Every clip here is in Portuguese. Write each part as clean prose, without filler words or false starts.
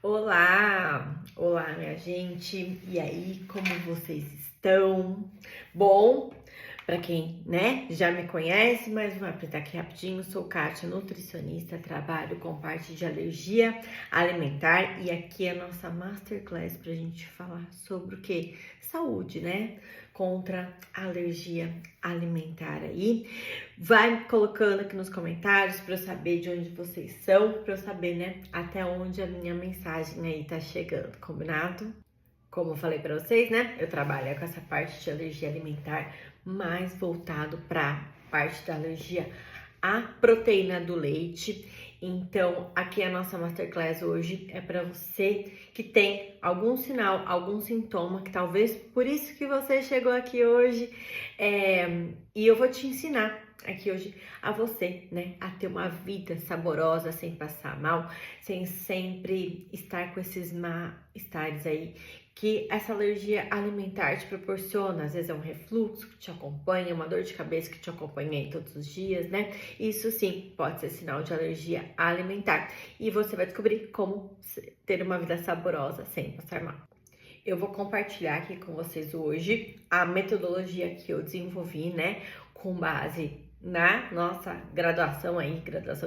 Olá, olá minha gente, e aí, como vocês estão? Bom, para quem, já me conhece, mas vou apresentar aqui rapidinho, sou Kátia, nutricionista, trabalho com parte de alergia alimentar e aqui é a nossa Masterclass pra gente falar sobre o que? Saúde, contra a alergia alimentar aí. Vai colocando aqui nos comentários para eu saber de onde vocês são, para eu saber, até onde a minha mensagem aí tá chegando, combinado? Como eu falei para vocês, eu trabalho com essa parte de alergia alimentar mais voltado para parte da alergia à proteína do leite. Então, aqui a nossa Masterclass hoje é para você que tem algum sinal, algum sintoma, que talvez por isso que você chegou aqui hoje, e eu vou te ensinar aqui hoje a você, a ter uma vida saborosa, sem passar mal, sem sempre estar com esses mal-estares aí que essa alergia alimentar te proporciona. Às vezes é um refluxo que te acompanha, uma dor de cabeça que te acompanha aí todos os dias, Isso sim pode ser sinal de alergia alimentar. E você vai descobrir como ter uma vida saborosa sem passar mal. Eu vou compartilhar aqui com vocês hoje a metodologia que eu desenvolvi, com base na nossa graduação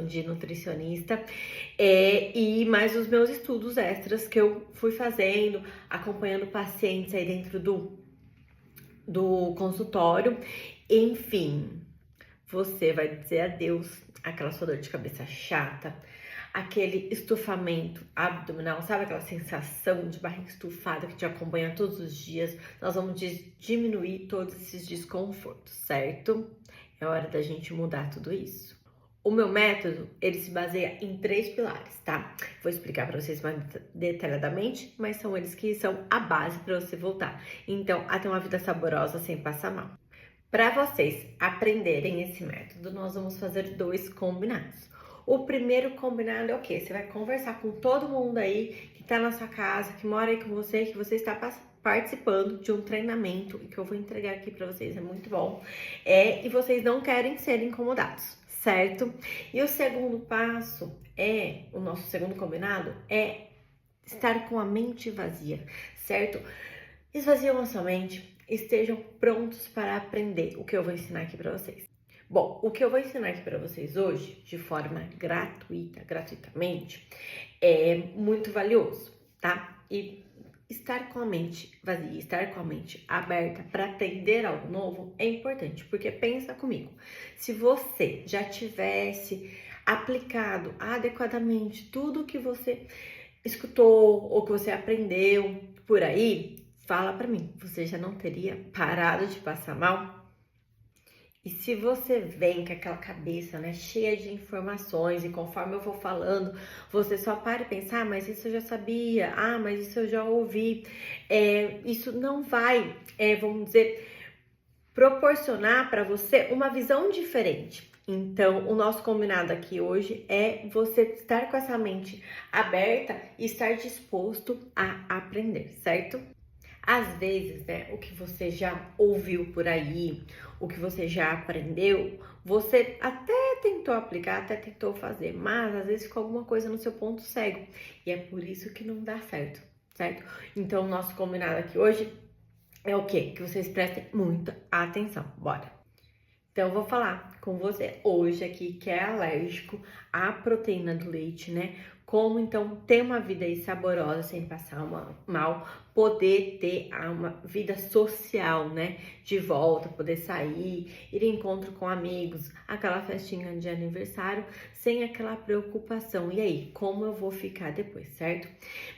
de nutricionista, e mais os meus estudos extras que eu fui fazendo, acompanhando pacientes aí dentro do consultório. Enfim, você vai dizer adeus àquela sua dor de cabeça chata, aquele estufamento abdominal, sabe aquela sensação de barriga estufada que te acompanha todos os dias. Nós vamos diminuir todos esses desconfortos, certo? É hora da gente mudar tudo isso. O meu método, ele se baseia em 3 pilares, tá? Vou explicar para vocês mais detalhadamente, mas são eles que são a base para você voltar. Então, a ter uma vida saborosa sem passar mal. Para vocês aprenderem esse método, nós vamos fazer 2 combinados. O primeiro combinado é o quê? Você vai conversar com todo mundo aí que tá na sua casa, que mora aí com você, que você está participando de um treinamento que eu vou entregar aqui para vocês, é muito bom. E vocês não querem ser incomodados, certo? E o segundo passo o nosso segundo combinado é estar com a mente vazia, certo? Esvaziam a sua mente, estejam prontos para aprender o que eu vou ensinar aqui para vocês. Bom, o que eu vou ensinar aqui para vocês hoje, de forma gratuitamente, é muito valioso, tá? E estar com a mente vazia, estar com a mente aberta para aprender algo novo é importante, porque pensa comigo, se você já tivesse aplicado adequadamente tudo que você escutou ou que você aprendeu por aí, fala para mim, você já não teria parado de passar mal? E se você vem com aquela cabeça, cheia de informações e conforme eu vou falando, você só para e pensa, mas isso eu já sabia, mas isso eu já ouvi, isso não vai, vamos dizer, proporcionar para você uma visão diferente. Então, o nosso combinado aqui hoje é você estar com essa mente aberta e estar disposto a aprender, certo? Às vezes, o que você já ouviu por aí, o que você já aprendeu, você até tentou aplicar, até tentou fazer, mas às vezes ficou alguma coisa no seu ponto cego. E é por isso que não dá certo, certo? Então, o nosso combinado aqui hoje é o quê? Que vocês prestem muita atenção. Bora! Então, eu vou falar com você hoje aqui que é alérgico à proteína do leite, Como, então, ter uma vida aí saborosa sem passar mal, poder ter uma vida social, De volta, poder sair, ir em encontro com amigos, aquela festinha de aniversário, sem aquela preocupação. E aí, como eu vou ficar depois, certo?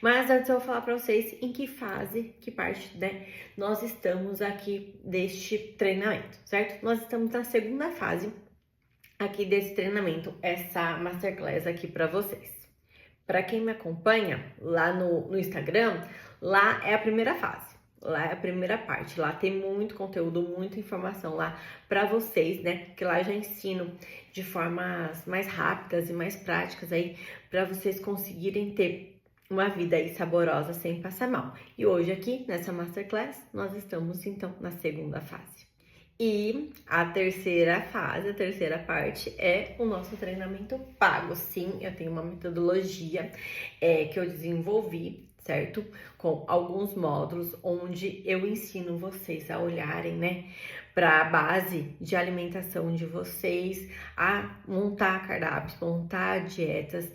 Mas antes eu vou falar para vocês em que fase, que parte, nós estamos aqui deste treinamento, certo? Nós estamos na segunda fase aqui desse treinamento, essa Masterclass aqui para vocês. Para quem me acompanha lá no Instagram, lá é a primeira fase, lá é a primeira parte, lá tem muito conteúdo, muita informação lá para vocês, Que lá eu já ensino de formas mais rápidas e mais práticas aí para vocês conseguirem ter uma vida aí saborosa sem passar mal. E hoje aqui nessa Masterclass nós estamos então na segunda fase. E a terceira fase, a terceira parte é o nosso treinamento pago. Sim, eu tenho uma metodologia que eu desenvolvi, certo? Com alguns módulos onde eu ensino vocês a olharem, né, para a base de alimentação de vocês, a montar cardápios, montar dietas,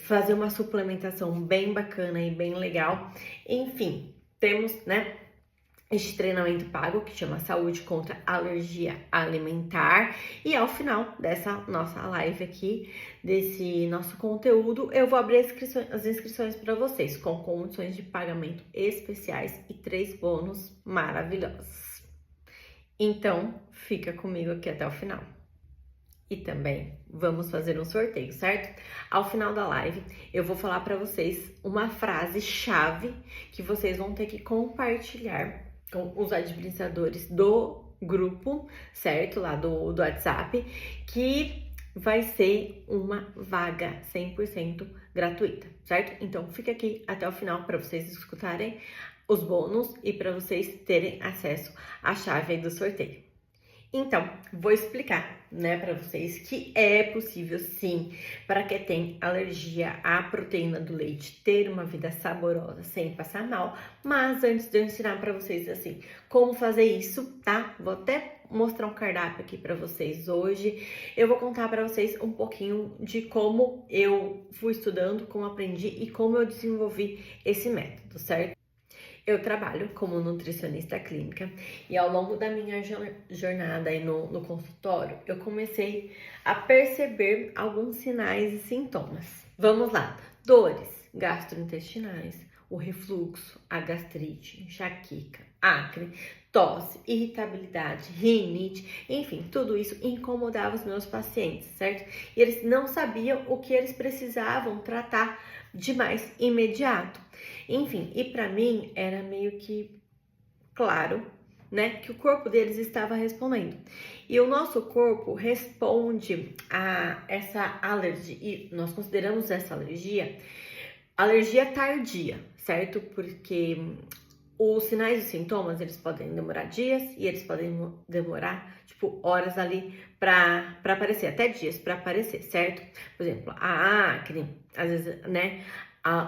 fazer uma suplementação bem bacana e bem legal. Enfim, temos, né, este treinamento pago que chama Saúde contra Alergia Alimentar. E ao final dessa nossa live aqui, desse nosso conteúdo, eu vou abrir as inscrições para vocês com condições de pagamento especiais e 3 bônus maravilhosos. Então, fica comigo aqui até o final. E também vamos fazer um sorteio, certo? Ao final da live, eu vou falar para vocês uma frase-chave que vocês vão ter que compartilhar com os administradores do grupo, certo? Lá do WhatsApp, que vai ser uma vaga 100% gratuita, certo? Então, fica aqui até o final para vocês escutarem os bônus e para vocês terem acesso à chave aí do sorteio. Então, vou explicar, né, para vocês que é possível sim, para quem tem alergia à proteína do leite, ter uma vida saborosa sem passar mal. Mas antes de eu ensinar para vocês assim, como fazer isso, tá? Vou até mostrar um cardápio aqui para vocês hoje. Eu vou contar para vocês um pouquinho de como eu fui estudando, como aprendi e como eu desenvolvi esse método, certo? Eu trabalho como nutricionista clínica e ao longo da minha jornada aí no consultório, eu comecei a perceber alguns sinais e sintomas. Vamos lá: dores gastrointestinais, o refluxo, a gastrite, enxaqueca, acne, tosse, irritabilidade, rinite, enfim, tudo isso incomodava os meus pacientes, certo? E eles não sabiam o que eles precisavam tratar de mais imediato. Enfim, e para mim era meio que claro, né, que o corpo deles estava respondendo. E o nosso corpo responde a essa alergia, e nós consideramos essa alergia tardia, certo? Porque os sinais e sintomas, eles podem demorar dias e eles podem demorar, tipo, horas ali para aparecer, até dias para aparecer, certo? Por exemplo, a acne, às vezes, né,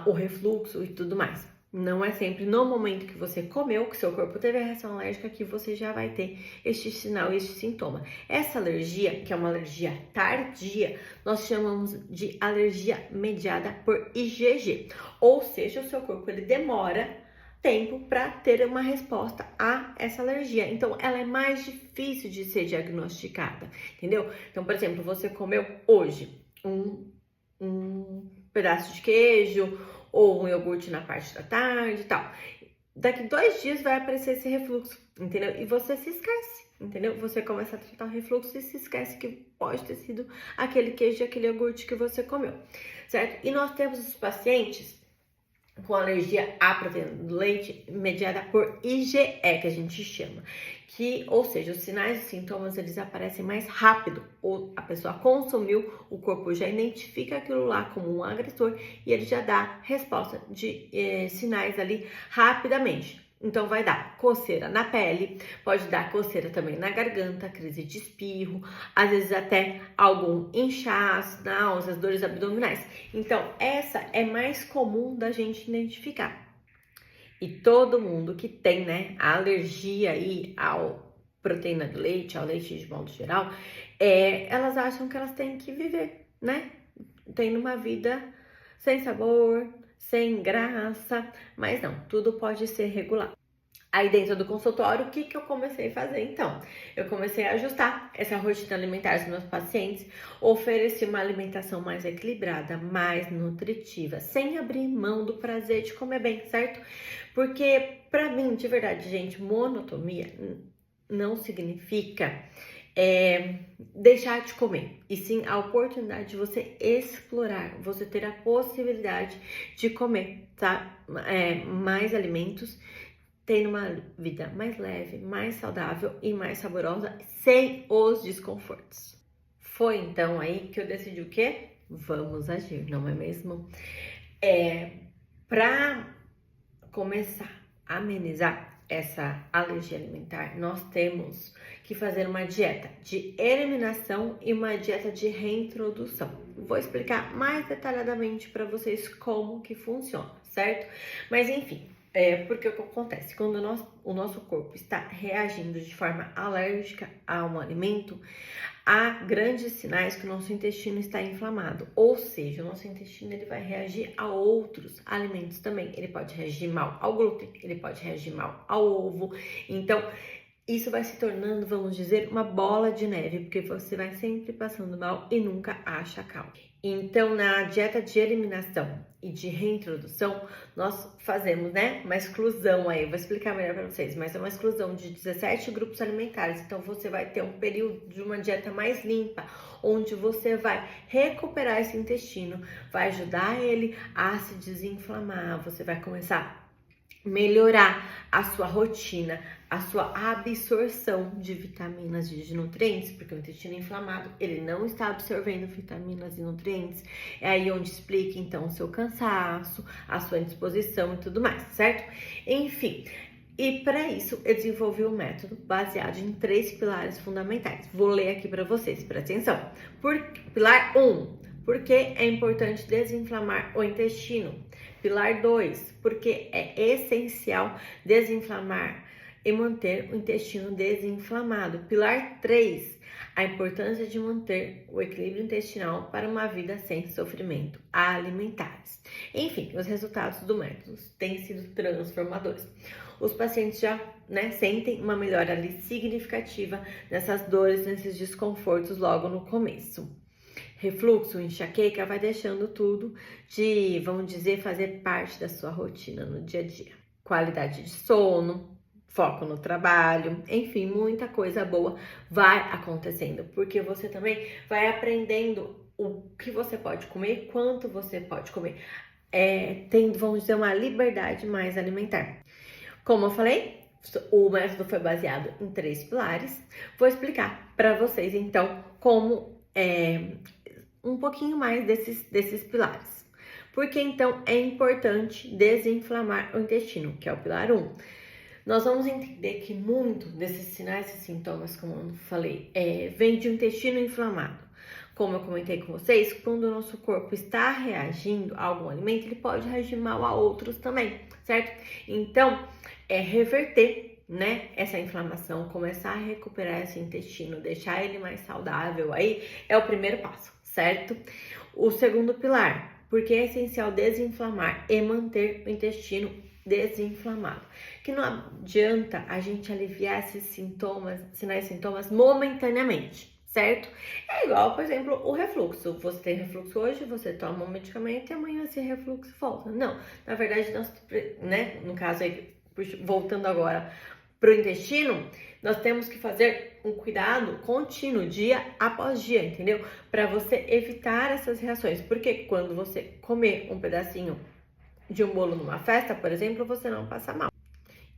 o refluxo e tudo mais. Não é sempre no momento que você comeu, que seu corpo teve a reação alérgica, que você já vai ter este sinal, este sintoma. Essa alergia, que é uma alergia tardia, nós chamamos de alergia mediada por IgG. Ou seja, o seu corpo ele demora tempo para ter uma resposta a essa alergia. Então, ela é mais difícil de ser diagnosticada, entendeu? Então, por exemplo, você comeu hoje um pedaço de queijo ou um iogurte na parte da tarde e tal. Daqui 2 dias vai aparecer esse refluxo, entendeu? E você se esquece, entendeu? Você começa a tratar o refluxo e se esquece que pode ter sido aquele queijo e aquele iogurte que você comeu, certo? E nós temos os pacientes com alergia à proteína do leite mediada por IgE, que a gente chama. Ou seja, os sinais e sintomas, eles aparecem mais rápido. Ou a pessoa consumiu, o corpo já identifica aquilo lá como um agressor e ele já dá resposta de sinais ali rapidamente. Então, vai dar coceira na pele, pode dar coceira também na garganta, crise de espirro, às vezes até algum inchaço, náuseas, dores abdominais. Então, essa é mais comum da gente identificar. E todo mundo que tem, né, a alergia aí ao proteína do leite, ao leite de modo geral, elas acham que elas têm que viver, né, tendo uma vida sem sabor, sem graça, mas não, tudo pode ser regulado. Aí dentro do consultório, o que eu comecei a fazer então? Eu comecei a ajustar essa rotina alimentar dos meus pacientes, ofereci uma alimentação mais equilibrada, mais nutritiva, sem abrir mão do prazer de comer bem, certo? Porque pra mim, de verdade, gente, monotonia não significa deixar de comer, e sim a oportunidade de você explorar, você ter a possibilidade de comer, tá? Mais alimentos, tendo uma vida mais leve, mais saudável e mais saborosa, sem os desconfortos. Foi então aí que eu decidi o quê? Vamos agir, não é mesmo? Para começar a amenizar essa alergia alimentar, nós temos que fazer uma dieta de eliminação e uma dieta de reintrodução. Vou explicar mais detalhadamente para vocês como que funciona, certo? Mas enfim, porque o que acontece? Quando o nosso corpo está reagindo de forma alérgica a um alimento, há grandes sinais que o nosso intestino está inflamado, ou seja, o nosso intestino ele vai reagir a outros alimentos também. Ele pode reagir mal ao glúten, ele pode reagir mal ao ovo. Então, isso vai se tornando, vamos dizer, uma bola de neve, porque você vai sempre passando mal e nunca acha calma. Então, na dieta de eliminação e de reintrodução, nós fazemos, né, uma exclusão aí, vou explicar melhor para vocês, mas é uma exclusão de 17 grupos alimentares. Então, você vai ter um período de uma dieta mais limpa, onde você vai recuperar esse intestino, vai ajudar ele a se desinflamar, você vai começar melhorar a sua rotina, a sua absorção de vitaminas e de nutrientes, porque o intestino inflamado, ele não está absorvendo vitaminas e nutrientes. É aí onde explica, então, o seu cansaço, a sua indisposição e tudo mais, certo? Enfim, e para isso, eu desenvolvi um método baseado em 3 pilares fundamentais. Vou ler aqui para vocês, presta atenção. Pilar 1, porque é importante desinflamar o intestino. Pilar 2, porque é essencial desinflamar e manter o intestino desinflamado. Pilar 3, a importância de manter o equilíbrio intestinal para uma vida sem sofrimento alimentares. Enfim, os resultados do método têm sido transformadores. Os pacientes já, sentem uma melhora ali significativa nessas dores, nesses desconfortos logo no começo. Refluxo, enxaqueca, vai deixando tudo de, vamos dizer, fazer parte da sua rotina no dia a dia. Qualidade de sono, foco no trabalho, enfim, muita coisa boa vai acontecendo, porque você também vai aprendendo o que você pode comer, quanto você pode comer. Tem, vamos dizer, uma liberdade mais alimentar. Como eu falei, o método foi baseado em 3 pilares. Vou explicar para vocês, então, como um pouquinho mais desses pilares. Porque, então, é importante desinflamar o intestino, que é o pilar 1. Nós vamos entender que muito desses sinais e sintomas, como eu falei, vem de um intestino inflamado. Como eu comentei com vocês, quando o nosso corpo está reagindo a algum alimento, ele pode reagir mal a outros também, certo? Então, reverter, essa inflamação, começar a recuperar esse intestino, deixar ele mais saudável, aí é o primeiro passo, certo? O segundo pilar, porque é essencial desinflamar e manter o intestino desinflamado. Que não adianta a gente aliviar esses sinais e sintomas momentaneamente, certo? É igual, por exemplo, o refluxo. Você tem refluxo hoje, você toma um medicamento e amanhã esse refluxo volta. Não, na verdade, nós, no caso aí, voltando agora para o intestino, nós temos que fazer um cuidado contínuo, dia após dia, entendeu? Para você evitar essas reações. Porque quando você comer um pedacinho de um bolo numa festa, por exemplo, você não passa mal.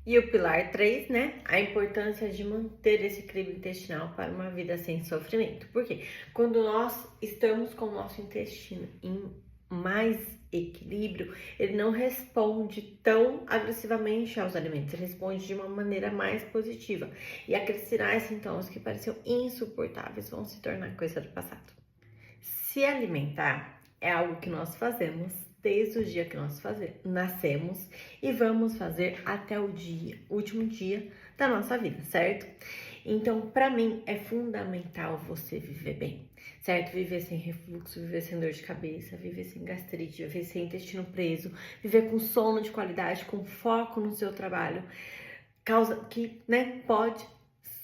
E o pilar 3, a importância de manter esse equilíbrio intestinal para uma vida sem sofrimento. Por quê? Quando nós estamos com o nosso intestino em mais equilíbrio, ele não responde tão agressivamente aos alimentos, ele responde de uma maneira mais positiva. E aqueles sinais e sintomas que pareciam insuportáveis vão se tornar coisa do passado. Se alimentar é algo que nós fazemos desde o dia que nós nascemos e vamos fazer até o último dia da nossa vida, certo? Então, para mim, é fundamental você viver bem, certo? Viver sem refluxo, viver sem dor de cabeça, viver sem gastrite, viver sem intestino preso, viver com sono de qualidade, com foco no seu trabalho, que pode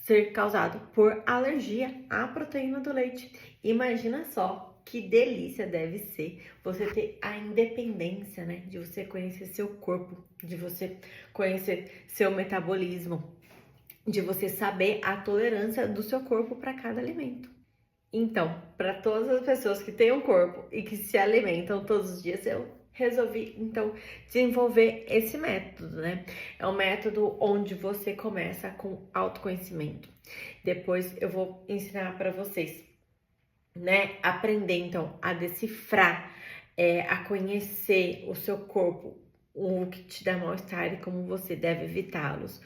ser causado por alergia à proteína do leite. Imagina só que delícia deve ser você ter a independência, de você conhecer seu corpo, de você conhecer seu metabolismo, de você saber a tolerância do seu corpo para cada alimento. Então, para todas as pessoas que têm um corpo e que se alimentam todos os dias, eu resolvi, então, desenvolver esse método, É um método onde você começa com autoconhecimento. Depois eu vou ensinar para vocês, aprender, então, a decifrar, a conhecer o seu corpo, o que te dá mal-estar e como você deve evitá-los.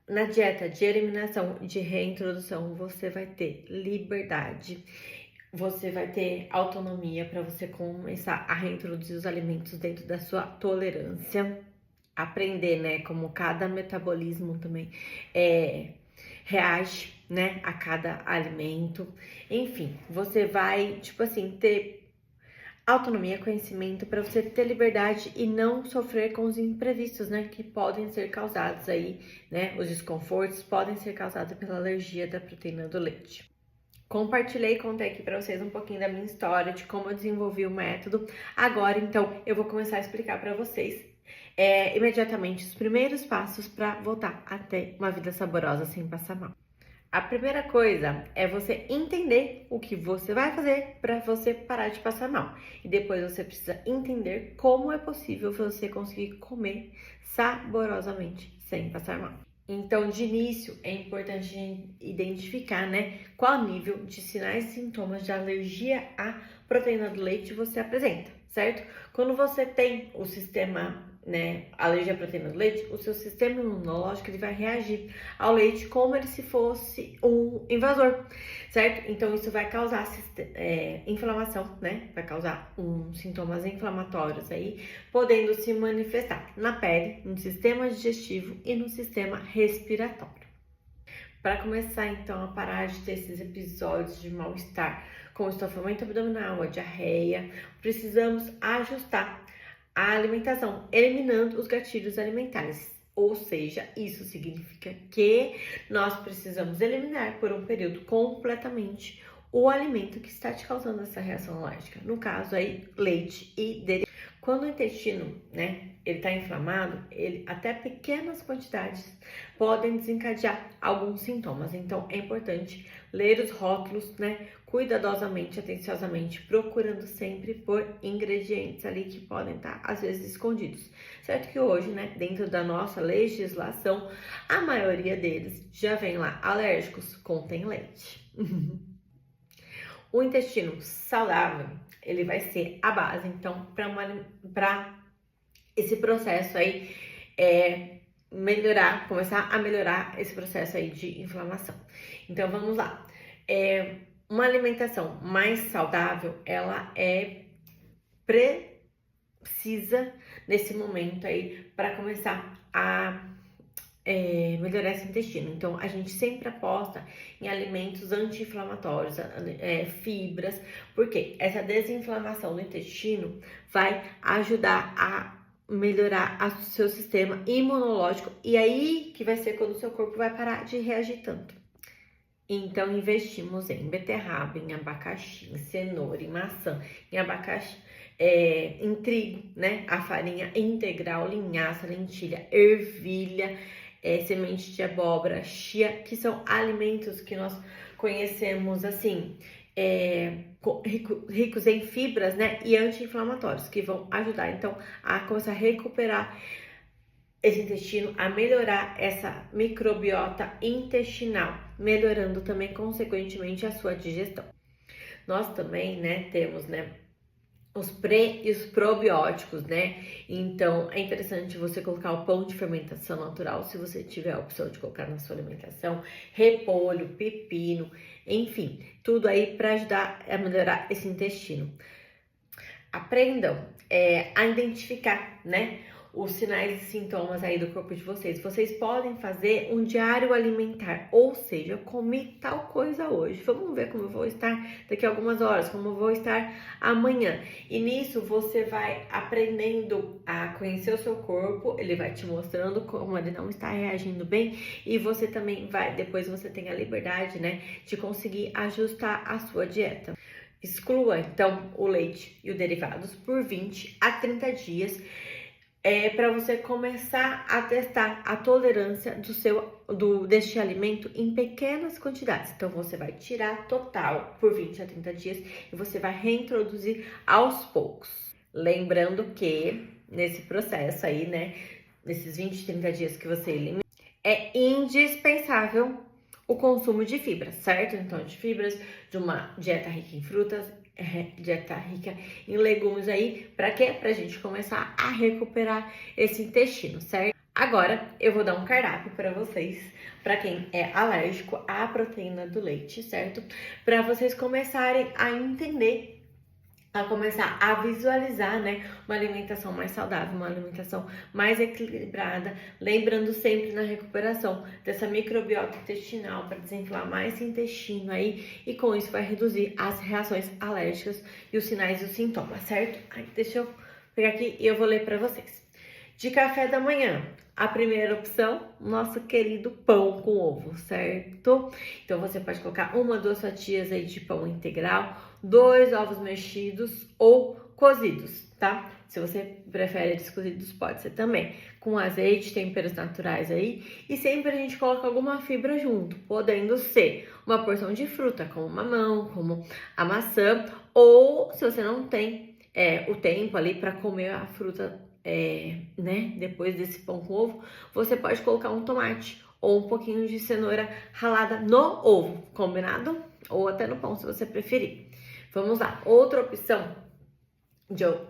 Na dieta de eliminação e de reintrodução, você vai ter liberdade, você vai ter autonomia para você começar a reintroduzir os alimentos dentro da sua tolerância, aprender, né, como cada metabolismo também reage, né, a cada alimento. Enfim, você vai, tipo assim, ter autonomia, conhecimento para você ter liberdade e não sofrer com os imprevistos, né, que podem ser causados aí, né, os desconfortos podem ser causados pela alergia da proteína do leite. Compartilhei e contei aqui para vocês um pouquinho da minha história, de como eu desenvolvi o método. Agora, então, eu vou começar a explicar para vocês imediatamente os primeiros passos para voltar a ter uma vida saborosa sem passar mal. A primeira coisa é você entender o que você vai fazer para você parar de passar mal. E depois você precisa entender como é possível você conseguir comer saborosamente sem passar mal. Então, de início, é importante identificar, né, qual nível de sinais e sintomas de alergia à proteína do leite você apresenta, certo? Quando você tem o sistema, né, alergia à proteína do leite, o seu sistema imunológico ele vai reagir ao leite como ele se fosse um invasor, certo? Então isso vai causar inflamação, né? Vai causar sintomas inflamatórios aí, podendo se manifestar na pele, no sistema digestivo e no sistema respiratório. Para começar então a parar de ter esses episódios de mal-estar, como estofamento abdominal, a diarreia, precisamos ajustar a alimentação, eliminando os gatilhos alimentares. Ou seja, isso significa que nós precisamos eliminar por um período completamente o alimento que está te causando essa reação alérgica. No caso aí, leite e derivados. Quando o intestino, né, ele está inflamado, até pequenas quantidades podem desencadear alguns sintomas. Então, é importante ler os rótulos, né, cuidadosamente, atenciosamente, procurando sempre por ingredientes ali que podem estar, às vezes, escondidos. Certo que hoje, né, dentro da nossa legislação, a maioria deles já vem lá, alérgicos, contém leite. O intestino saudável, ele vai ser a base, então, para esse processo aí, começar a melhorar esse processo aí de inflamação. Então, vamos lá. Uma alimentação mais saudável, ela precisa nesse momento aí para começar a melhorar esse intestino. Então, a gente sempre aposta em alimentos anti-inflamatórios, fibras, porque essa desinflamação do intestino vai ajudar a melhorar o seu sistema imunológico e aí que vai ser quando o seu corpo vai parar de reagir tanto. Então, investimos em beterraba, em abacaxi, em cenoura, em maçã, em abacaxi, em trigo, né? A farinha integral, linhaça, lentilha, ervilha, semente de abóbora, chia, que são alimentos que nós conhecemos assim, ricos em fibras, né? E anti-inflamatórios, que vão ajudar então a começar a recuperar esse intestino, a melhorar essa microbiota intestinal, melhorando também, consequentemente, a sua digestão. Nós também, né, temos, né, os pré e os probióticos, né? Então, é interessante você colocar o pão de fermentação natural, se você tiver a opção de colocar na sua alimentação, repolho, pepino, enfim, tudo aí para ajudar a melhorar esse intestino. Aprendam a identificar, né, os sinais e sintomas aí do corpo de vocês. Vocês podem fazer um diário alimentar, ou seja, eu comi tal coisa hoje, vamos ver como eu vou estar daqui a algumas horas, como eu vou estar amanhã. E nisso você vai aprendendo a conhecer o seu corpo, ele vai te mostrando como ele não está reagindo bem e você também depois você tem a liberdade, né, de conseguir ajustar a sua dieta. Exclua, então, o leite e os derivados por 20 a 30 dias, para você começar a testar a tolerância deste alimento em pequenas quantidades. Então, você vai tirar total por 20 a 30 dias e você vai reintroduzir aos poucos. Lembrando que, nesse processo aí, né, nesses 20, 30 dias que você elimina, é indispensável o consumo de fibras, certo? Então, de fibras, de uma dieta rica em frutas, dieta rica em legumes aí, pra quê? Pra gente começar a recuperar esse intestino, certo? Agora, eu vou dar um cardápio para vocês, para quem é alérgico à proteína do leite, certo? Para vocês começarem a entender, a começar a visualizar, né, uma alimentação mais saudável, uma alimentação mais equilibrada, lembrando sempre na recuperação dessa microbiota intestinal para desinflamar esse intestino aí e com isso vai reduzir as reações alérgicas e os sinais e os sintomas, certo? Ai, deixa eu pegar aqui e eu vou ler para vocês. De café da manhã, a primeira opção, nosso querido pão com ovo, certo? Então você pode colocar 1, 2 fatias aí de pão integral, 2 ovos mexidos ou cozidos, tá? Se você prefere eles cozidos, pode ser também. Com azeite, temperos naturais aí. E sempre a gente coloca alguma fibra junto, podendo ser uma porção de fruta, como mamão, como a maçã. Ou se você não tem o tempo ali para comer a fruta, né, depois desse pão com ovo, você pode colocar um tomate ou um pouquinho de cenoura ralada no ovo, combinado? Ou até no pão, se você preferir. Vamos lá, outra opção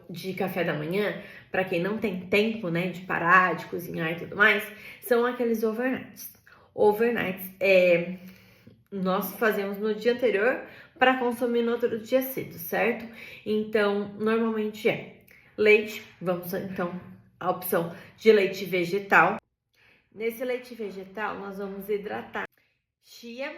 de café da manhã, para quem não tem tempo, né, de parar, de cozinhar e tudo mais, são aqueles overnights. Overnights nós fazemos no dia anterior para consumir no outro dia cedo, certo? Então, normalmente leite, vamos então a opção de leite vegetal. Nesse leite vegetal, nós vamos hidratar chia,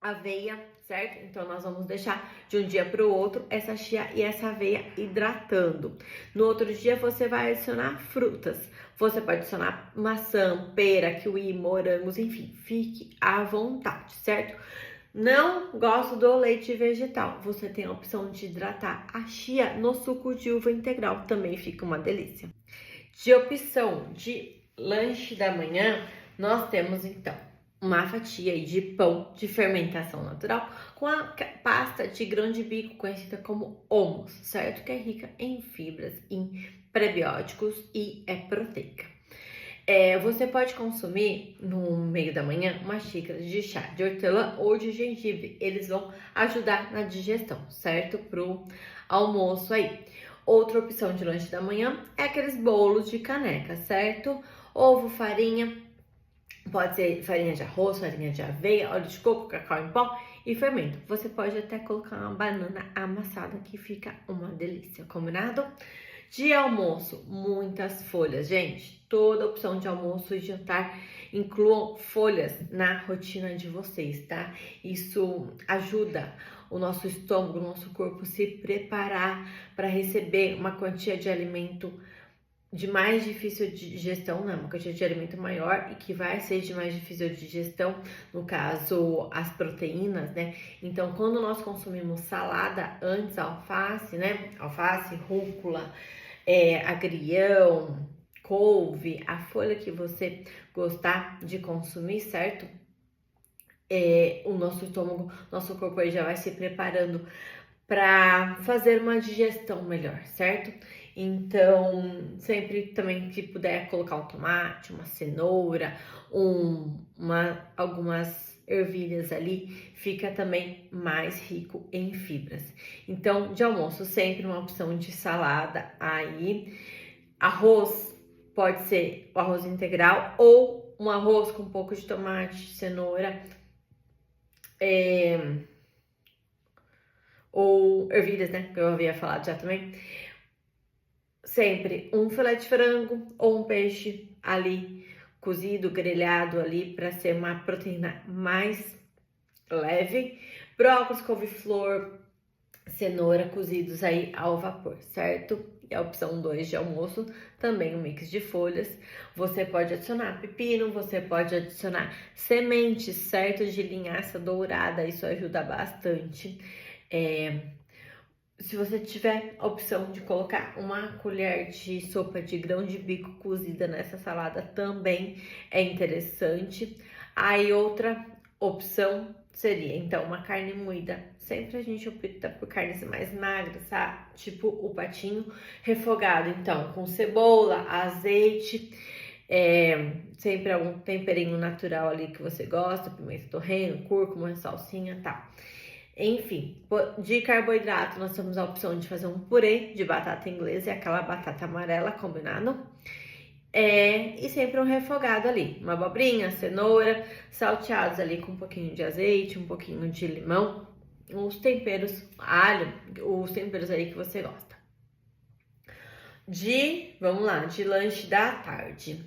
aveia, certo? Então, nós vamos deixar de um dia para o outro essa chia e essa aveia hidratando. No outro dia, você vai adicionar frutas. Você pode adicionar maçã, pera, kiwi, morangos, enfim, fique à vontade, certo? Não gosto do leite vegetal. Você tem a opção de hidratar a chia no suco de uva integral, também fica uma delícia. De opção de lanche da manhã, nós temos então uma fatia de pão de fermentação natural com a pasta de grão de bico, conhecida como hummus, certo? Que é rica em fibras, em prebióticos e é proteica. Você pode consumir no meio da manhã uma xícara de chá de hortelã ou de gengibre. Eles vão ajudar na digestão, certo? Pro almoço aí. Outra opção de lanche da manhã é aqueles bolos de caneca, certo? Ovo, farinha, pode ser farinha de arroz, farinha de aveia, óleo de coco, cacau em pó e fermento. Você pode até colocar uma banana amassada que fica uma delícia, combinado? De almoço, muitas folhas. Gente, toda opção de almoço e jantar incluam folhas na rotina de vocês, tá? Isso ajuda o nosso estômago, o nosso corpo se preparar para receber uma quantia de alimento de mais difícil de digestão, né? Uma quantidade de alimento maior e que vai ser de mais difícil de digestão, no caso, as proteínas, né? Então, quando nós consumimos salada antes, alface, né? Alface, rúcula, agrião, couve, a folha que você gostar de consumir, certo? O nosso estômago, nosso corpo aí já vai se preparando para fazer uma digestão melhor, certo? Então, sempre também que puder colocar um tomate, uma cenoura, algumas ervilhas ali, fica também mais rico em fibras. Então, de almoço, sempre uma opção de salada aí. Arroz, pode ser o arroz integral ou um arroz com um pouco de tomate, cenoura, ou ervilhas, né, que eu havia falado já também. Sempre um filé de frango ou um peixe ali cozido, grelhado ali para ser uma proteína mais leve. Brócolis, couve-flor, cenoura cozidos aí ao vapor, certo? E a opção 2 de almoço, também um mix de folhas. Você pode adicionar pepino, você pode adicionar sementes, certo? De linhaça dourada, isso ajuda bastante. Se você tiver a opção de colocar uma colher de sopa de grão de bico cozida nessa salada, também é interessante. Aí outra opção seria, então, uma carne moída. Sempre a gente opta por carnes mais magras, tá? Tipo o patinho refogado, então, com cebola, azeite, Sempre algum temperinho natural ali que você gosta, pimenta do reino, cúrcuma, salsinha, tal. Enfim, de carboidrato nós temos a opção de fazer um purê de batata inglesa e aquela batata amarela, combinado? E sempre um refogado ali, uma abobrinha, cenoura, salteados ali com um pouquinho de azeite, um pouquinho de limão, os temperos, alho, os temperos aí que você gosta. Vamos lá, de lanche da tarde.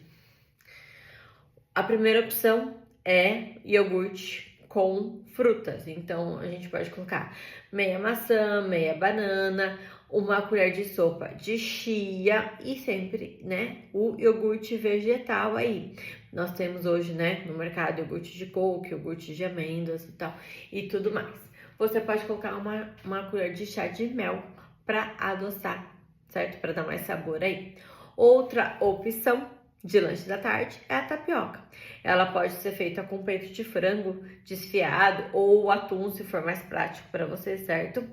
A primeira opção é iogurte com frutas. Então, a gente pode colocar meia maçã, meia banana, uma colher de sopa de chia e sempre, né, o iogurte vegetal aí. Nós temos hoje, né, no mercado iogurte de coco, iogurte de amêndoas e tal, e tudo mais. Você pode colocar uma colher de chá de mel para adoçar, certo? Para dar mais sabor aí. Outra opção de lanche da tarde é a tapioca. Ela pode ser feita com peito de frango desfiado ou atum, se for mais prático para você, certo?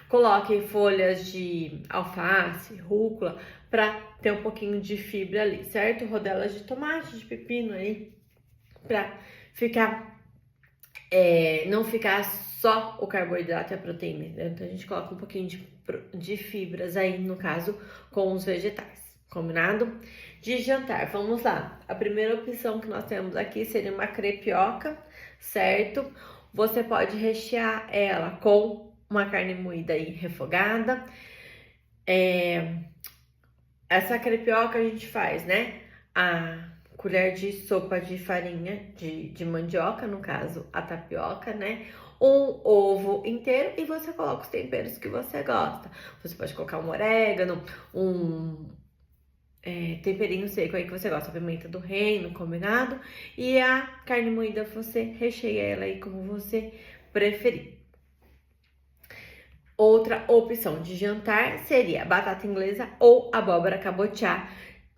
Coloque folhas de alface, rúcula, para ter um pouquinho de fibra ali, certo? Rodelas de tomate, de pepino aí, para ficar, não ficar só o carboidrato e a proteína, né? Então a gente coloca um pouquinho de fibras aí, no caso, com os vegetais. Combinado? De jantar, vamos lá. A primeira opção que nós temos aqui seria uma crepioca, certo? Você pode rechear ela com uma carne moída aí refogada. Essa crepioca a gente faz, né? A colher de sopa de farinha de mandioca, no caso a tapioca, né? Um ovo inteiro e você coloca os temperos que você gosta. Você pode colocar um orégano, temperinho seco aí que você gosta, pimenta do reino, combinado? E a carne moída você recheia ela aí como você preferir. Outra opção de jantar seria batata inglesa ou abóbora cabotiá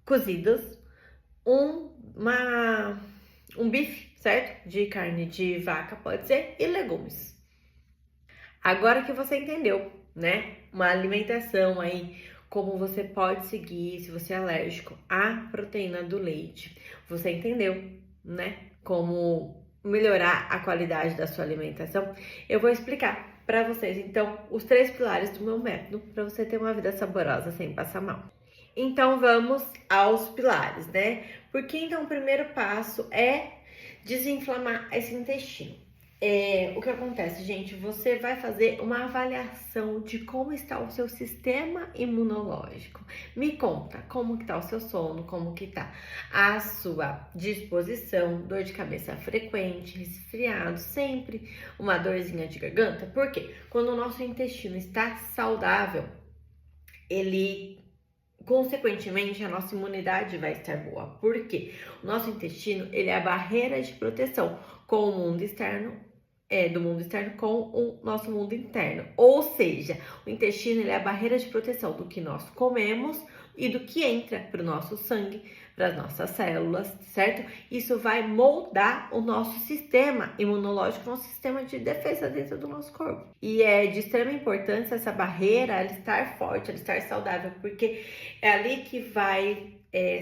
cozidas, um bife, certo? De carne de vaca, pode ser, e legumes. Agora que você entendeu, né? Uma alimentação aí, como você pode seguir se você é alérgico à proteína do leite. Você entendeu, né? Como melhorar a qualidade da sua alimentação. Eu vou explicar para vocês, então, os 3 pilares do meu método para você ter uma vida saborosa sem passar mal. Então, vamos aos pilares, né? Porque, então, o primeiro passo é desinflamar esse intestino. O que acontece, gente? Você vai fazer uma avaliação de como está o seu sistema imunológico. Me conta como que tá o seu sono, como que tá a sua disposição, dor de cabeça frequente, resfriado, sempre uma dorzinha de garganta. Por quê? Quando o nosso intestino está saudável, consequentemente, a nossa imunidade vai estar boa. Por quê? O nosso intestino, ele é a barreira de proteção com o mundo externo, do mundo externo com o nosso mundo interno. Ou seja, o intestino, ele é a barreira de proteção do que nós comemos e do que entra para o nosso sangue, para as nossas células, certo? Isso vai moldar o nosso sistema imunológico, nosso sistema de defesa dentro do nosso corpo. E é de extrema importância essa barreira, ela estar forte, ela estar saudável, porque é ali que vai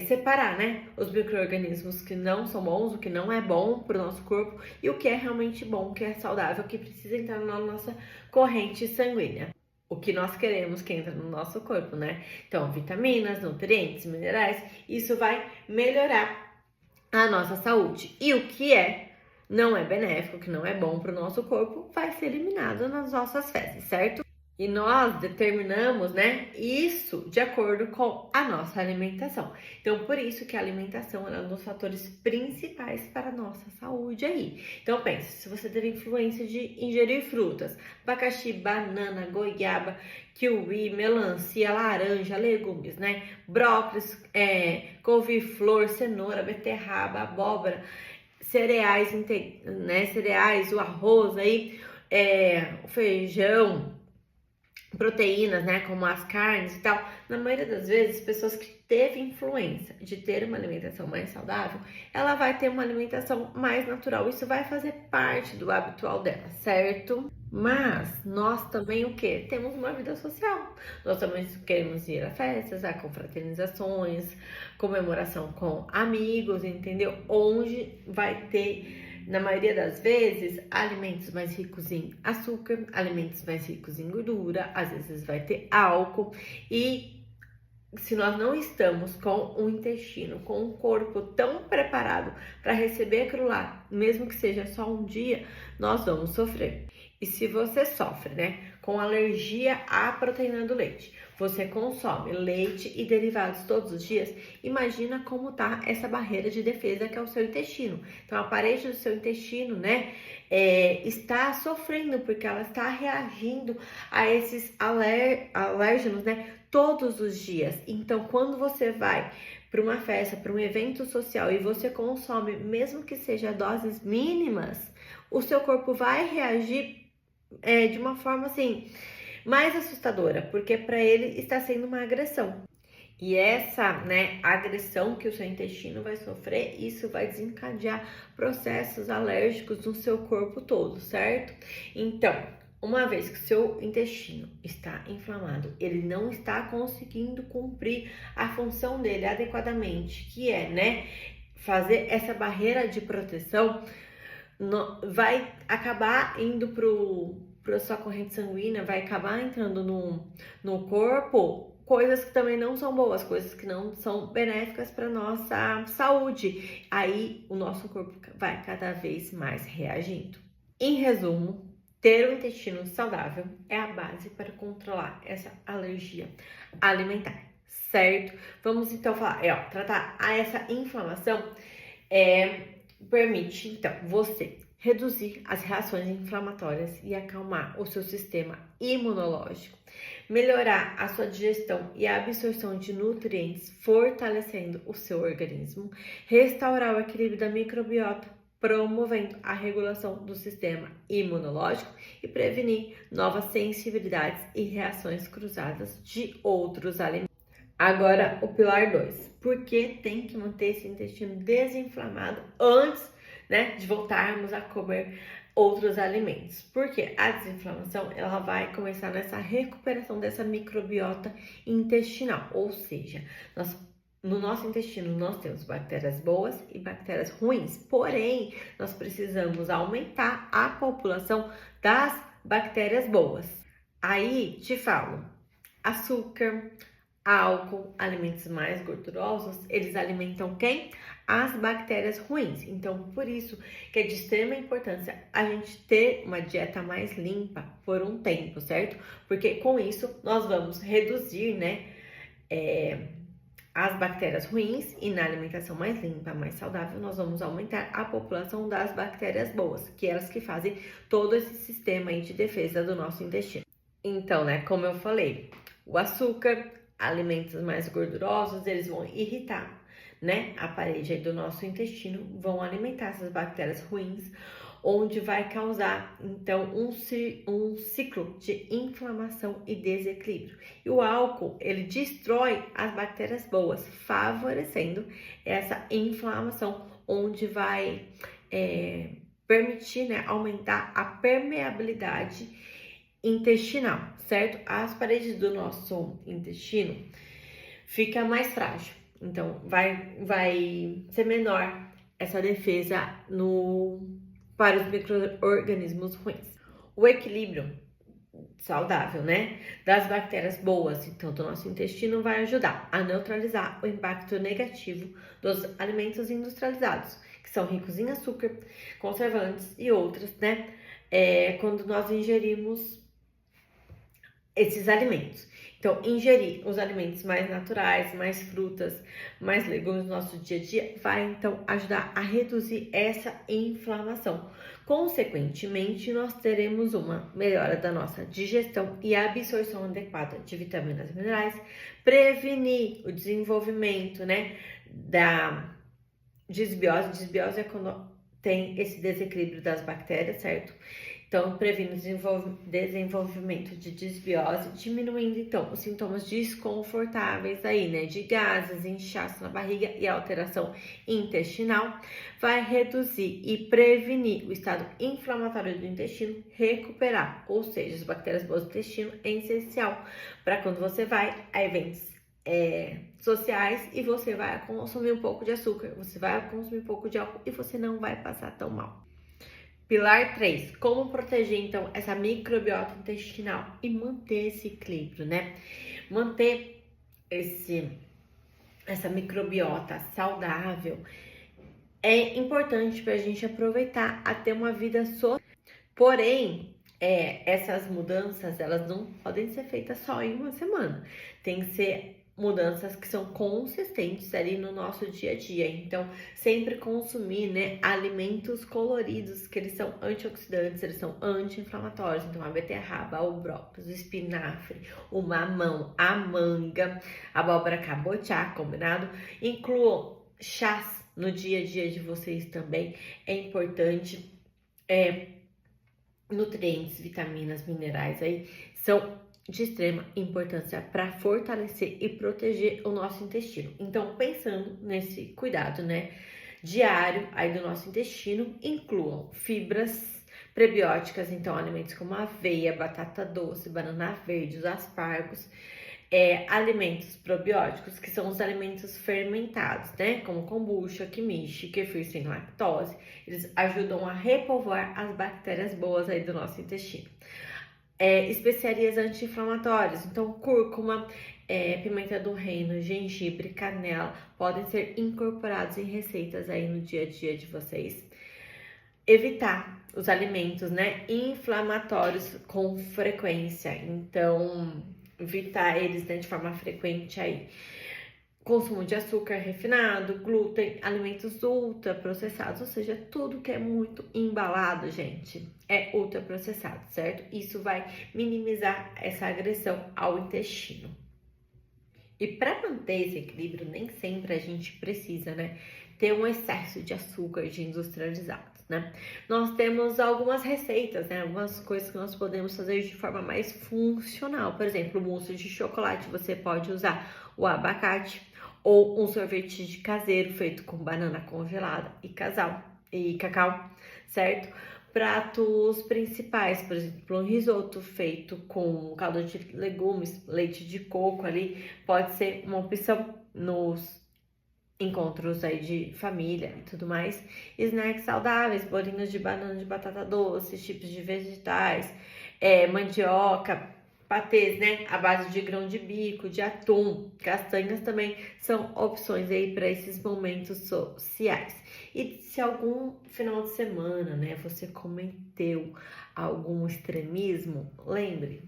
separar, né, os micro-organismos que não são bons, o que não é bom para o nosso corpo e o que é realmente bom, o que é saudável, que precisa entrar na nossa corrente sanguínea. O que nós queremos que entra no nosso corpo, né? Então, vitaminas, nutrientes, minerais, isso vai melhorar a nossa saúde. E o que não é benéfico, que não é bom para o nosso corpo, vai ser eliminado nas nossas fezes, certo? E nós determinamos, né, isso de acordo com a nossa alimentação. Então, por isso que a alimentação é um dos fatores principais para a nossa saúde aí. Então, pense, se você teve influência de ingerir frutas, abacaxi, banana, goiaba, kiwi, melancia, laranja, legumes, né, brócolis, couve-flor, cenoura, beterraba, abóbora, cereais, cereais, o arroz aí, o feijão, proteínas, né, como as carnes e tal, na maioria das vezes, pessoas que teve influência de ter uma alimentação mais saudável, ela vai ter uma alimentação mais natural, isso vai fazer parte do habitual dela, certo? Mas nós também o quê? Temos uma vida social. Nós também queremos ir a festas, a confraternizações, comemoração com amigos, entendeu? Onde vai ter, na maioria das vezes, alimentos mais ricos em açúcar, alimentos mais ricos em gordura, às vezes vai ter álcool. E se nós não estamos com o intestino, com o corpo tão preparado para receber aquilo lá, mesmo que seja só um dia, nós vamos sofrer. E se você sofre, né, com alergia à proteína do leite, você consome leite e derivados todos os dias, imagina como tá essa barreira de defesa que é o seu intestino. Então, a parede do seu intestino, né, está sofrendo porque ela está reagindo a esses alérgenos, né, todos os dias. Então, quando você vai para uma festa, para um evento social e você consome, mesmo que seja doses mínimas, o seu corpo vai reagir de uma forma assim mais assustadora, porque para ele está sendo uma agressão. E essa, né, agressão que o seu intestino vai sofrer, isso vai desencadear processos alérgicos no seu corpo todo, certo? Então, uma vez que o seu intestino está inflamado, ele não está conseguindo cumprir a função dele adequadamente, que é, né, fazer essa barreira de proteção, vai acabar indo para sua corrente sanguínea, vai acabar entrando no corpo coisas que também não são boas, coisas que não são benéficas para nossa saúde. Aí o nosso corpo vai cada vez mais reagindo. Em resumo, ter um intestino saudável é a base para controlar essa alergia alimentar, certo? Vamos então falar, tratar essa inflamação permite então você reduzir as reações inflamatórias e acalmar o seu sistema imunológico, melhorar a sua digestão e a absorção de nutrientes, fortalecendo o seu organismo, restaurar o equilíbrio da microbiota, promovendo a regulação do sistema imunológico e prevenir novas sensibilidades e reações cruzadas de outros alimentos. Agora, o pilar 2. Por que tem que manter esse intestino desinflamado antes, né, de voltarmos a comer outros alimentos? Porque a desinflamação, ela vai começar nessa recuperação dessa microbiota intestinal, ou seja, no nosso intestino nós temos bactérias boas e bactérias ruins, porém, nós precisamos aumentar a população das bactérias boas. Aí, te falo, açúcar, álcool, alimentos mais gordurosos, eles alimentam quem? As bactérias ruins. Então, por isso que é de extrema importância a gente ter uma dieta mais limpa por um tempo, certo? Porque com isso nós vamos reduzir, né, as bactérias ruins, e na alimentação mais limpa, mais saudável, nós vamos aumentar a população das bactérias boas, que elas que fazem todo esse sistema aí de defesa do nosso intestino. Então, né, como eu falei, o açúcar, alimentos mais gordurosos, eles vão irritar, né, a parede aí do nosso intestino, vão alimentar essas bactérias ruins, onde vai causar, então, um ciclo de inflamação e desequilíbrio. E o álcool, ele destrói as bactérias boas, favorecendo essa inflamação, onde vai permitir, né, aumentar a permeabilidade intestinal, certo? As paredes do nosso intestino fica mais frágil, então vai ser menor essa defesa para os micro-organismos ruins. O equilíbrio saudável, né, das bactérias boas, então, do nosso intestino vai ajudar a neutralizar o impacto negativo dos alimentos industrializados, que são ricos em açúcar, conservantes e outros, né, quando nós ingerimos esses alimentos. Então, ingerir os alimentos mais naturais, mais frutas, mais legumes no nosso dia a dia, vai então ajudar a reduzir essa inflamação. Consequentemente, nós teremos uma melhora da nossa digestão e absorção adequada de vitaminas e minerais, prevenir o desenvolvimento, né, da desbiose. Desbiose é quando tem esse desequilíbrio das bactérias, certo? Então, previne o desenvolvimento de desbiose, diminuindo, então, os sintomas desconfortáveis aí, né? De gases, inchaço na barriga e alteração intestinal. Vai reduzir e prevenir o estado inflamatório do intestino, recuperar, ou seja, as bactérias boas do intestino é essencial para quando você vai a eventos sociais e você vai consumir um pouco de açúcar, você vai consumir um pouco de álcool e você não vai passar tão mal. Pilar 3, como proteger então essa microbiota intestinal e manter esse equilíbrio, né? Manter essa microbiota saudável é importante para a gente aproveitar a ter uma vida social. Porém, essas mudanças elas não podem ser feitas só em uma semana. Tem que ser mudanças que são consistentes ali no nosso dia a dia. Então, sempre consumir, né, alimentos coloridos, que eles são antioxidantes, eles são anti-inflamatórios. Então, a beterraba, o brócolis, o espinafre, o mamão, a manga, a abóbora cabotiá, combinado? Incluam chás no dia a dia de vocês também. É importante, nutrientes, vitaminas, minerais aí são de extrema importância para fortalecer e proteger o nosso intestino. Então, pensando nesse cuidado, né, diário aí do nosso intestino, incluam fibras prebióticas, então alimentos como aveia, batata doce, banana verde, os aspargos, alimentos probióticos, que são os alimentos fermentados, né, como kombucha, kimchi, kefir sem lactose. Eles ajudam a repovoar as bactérias boas aí do nosso intestino. Especiarias anti-inflamatórias, então cúrcuma, pimenta do reino, gengibre, canela, podem ser incorporados em receitas aí no dia a dia de vocês. Evitar os alimentos, né, inflamatórios com frequência, então evitar eles, né, de forma frequente aí. Consumo de açúcar refinado, glúten, alimentos ultraprocessados, ou seja, tudo que é muito embalado, gente, é ultraprocessado, certo? Isso vai minimizar essa agressão ao intestino. E para manter esse equilíbrio, nem sempre a gente precisa, né, ter um excesso de açúcar de industrializados, né? Nós temos algumas receitas, né, algumas coisas que nós podemos fazer de forma mais funcional. Por exemplo, mousse de chocolate, você pode usar o abacate, ou um sorvete de caseiro feito com banana congelada e cacau, certo? Pratos principais, por exemplo, um risoto feito com caldo de legumes, leite de coco ali, pode ser uma opção nos encontros aí de família e tudo mais. Snacks saudáveis, bolinhos de banana, de batata doce, chips de vegetais, mandioca, patês, né, à base de grão de bico, de atum, castanhas também são opções aí para esses momentos sociais. E se algum final de semana, né, você cometeu algum extremismo, lembre,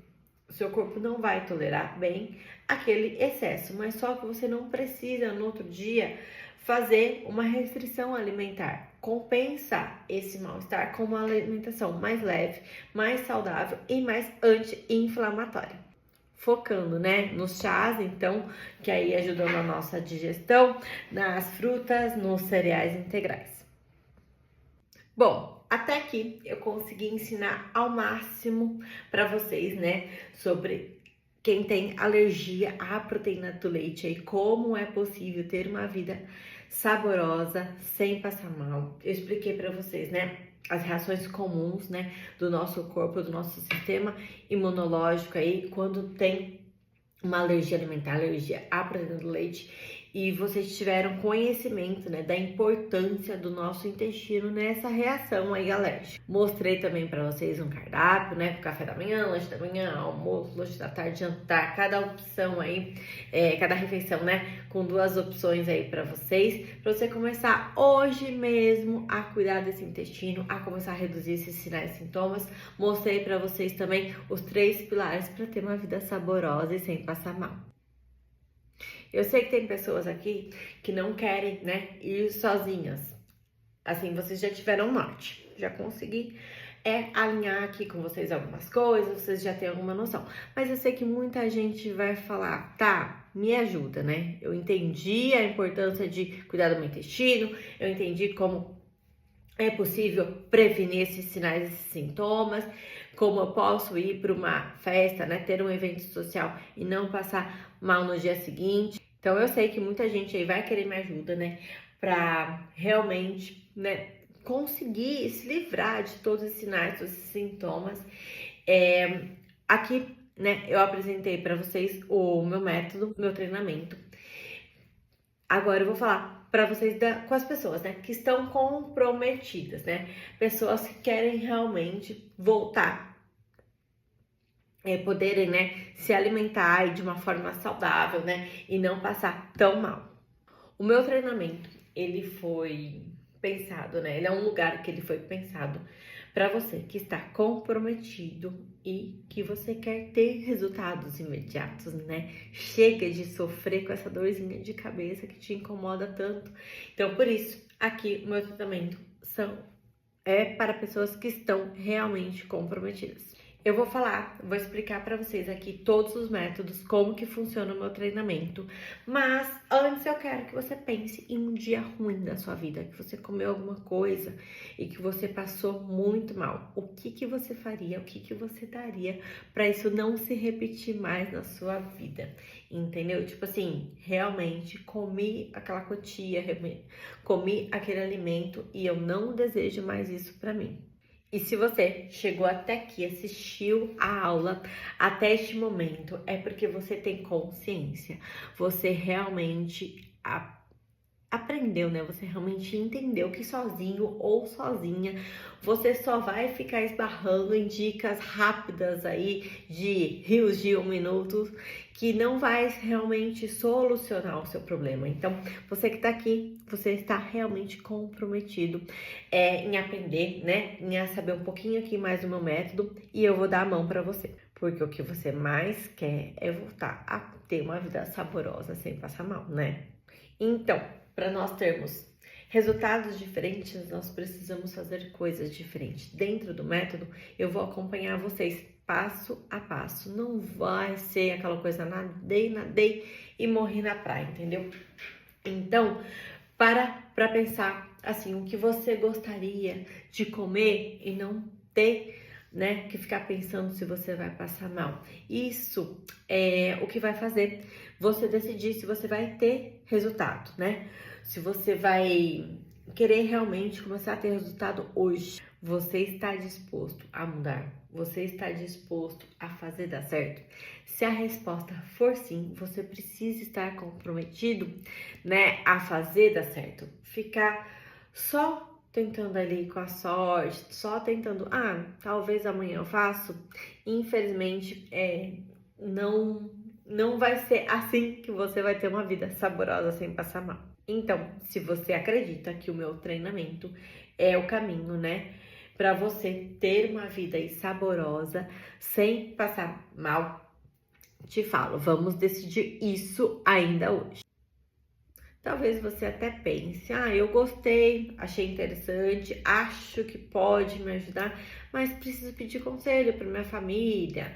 o seu corpo não vai tolerar bem aquele excesso, mas só que você não precisa no outro dia fazer uma restrição alimentar. Compensa esse mal-estar com uma alimentação mais leve, mais saudável e mais anti-inflamatória. Focando, né, nos chás, então, que aí ajudam na nossa digestão, nas frutas, nos cereais integrais. Bom, até aqui eu consegui ensinar ao máximo para vocês, né, sobre quem tem alergia à proteína do leite e como é possível ter uma vida saborosa sem passar mal. Eu expliquei para vocês, né, as reações comuns, né, do nosso corpo, do nosso sistema imunológico aí quando tem uma alergia alimentar, alergia à proteína do leite, e vocês tiveram conhecimento, né, da importância do nosso intestino nessa reação aí alérgica. Mostrei também para vocês um cardápio, né, com café da manhã, lanche da manhã, almoço, lanche da tarde, jantar, cada opção aí, cada refeição, né, com 2 opções aí para você começar hoje mesmo a cuidar desse intestino, a começar a reduzir esses sinais e sintomas. Mostrei para vocês também os 3 pilares para ter uma vida saborosa e sem passar mal. Eu sei que tem pessoas aqui que não querem, né, ir sozinhas. Assim, vocês já tiveram norte. Já consegui alinhar aqui com vocês algumas coisas, vocês já têm alguma noção. Mas eu sei que muita gente vai falar, tá, me ajuda, né? Eu entendi a importância de cuidar do meu intestino, eu entendi como é possível prevenir esses sinais, esses sintomas, como eu posso ir para uma festa, né, ter um evento social e não passar mal no dia seguinte. Então eu sei que muita gente aí vai querer me ajuda, né, para realmente, né, conseguir se livrar de todos esses sinais, todos esses sintomas. Aqui, né, eu apresentei para vocês o meu método, meu treinamento. Agora eu vou falar para vocês com as pessoas, né, que estão comprometidas, né, pessoas que querem realmente voltar, poderem, né, se alimentar de uma forma saudável, né, e não passar tão mal. O meu treinamento, ele foi pensado, né, ele é um lugar que ele foi pensado para você que está comprometido e que você quer ter resultados imediatos, né? Chega de sofrer com essa dorzinha de cabeça que te incomoda tanto. Então, por isso, aqui o meu tratamento é para pessoas que estão realmente comprometidas. Eu vou explicar para vocês aqui todos os métodos, como que funciona o meu treinamento. Mas antes eu quero que você pense em um dia ruim da sua vida, que você comeu alguma coisa e que você passou muito mal. O que que você faria? O que que você daria para isso não se repetir mais na sua vida? Entendeu? Tipo assim, realmente comi aquela quantia, comi aquele alimento e eu não desejo mais isso para mim. E se você chegou até aqui, assistiu a aula até este momento, é porque você tem consciência, você realmente aprendeu, né? Você realmente entendeu que sozinho ou sozinha você só vai ficar esbarrando em dicas rápidas aí de rios de 1 minuto que não vai realmente solucionar o seu problema. Então, você que tá aqui, você está realmente comprometido em aprender, né? Em saber um pouquinho aqui mais do meu método e eu vou dar a mão para você. Porque o que você mais quer é voltar a ter uma vida saborosa sem passar mal, né? Então, para nós termos resultados diferentes, nós precisamos fazer coisas diferentes. Dentro do método, eu vou acompanhar vocês passo a passo. Não vai ser aquela coisa nadei e morri na praia, entendeu? Então, para pensar assim, o que você gostaria de comer e não ter, né, que ficar pensando se você vai passar mal. Isso é o que vai fazer você decidir se você vai ter resultado, né? Se você vai querer realmente começar a ter resultado hoje. Você está disposto a mudar? Você está disposto a fazer dar certo? Se a resposta for sim, você precisa estar comprometido, né, a fazer dar certo. Ficar só tentando ali com a sorte, só tentando, talvez amanhã eu faço. Infelizmente, não vai ser assim que você vai ter uma vida saborosa sem passar mal. Então, se você acredita que o meu treinamento é o caminho, né, para você ter uma vida aí saborosa sem passar mal, te falo, vamos decidir isso ainda hoje. Talvez você até pense, eu gostei, achei interessante, acho que pode me ajudar, mas preciso pedir conselho para minha família,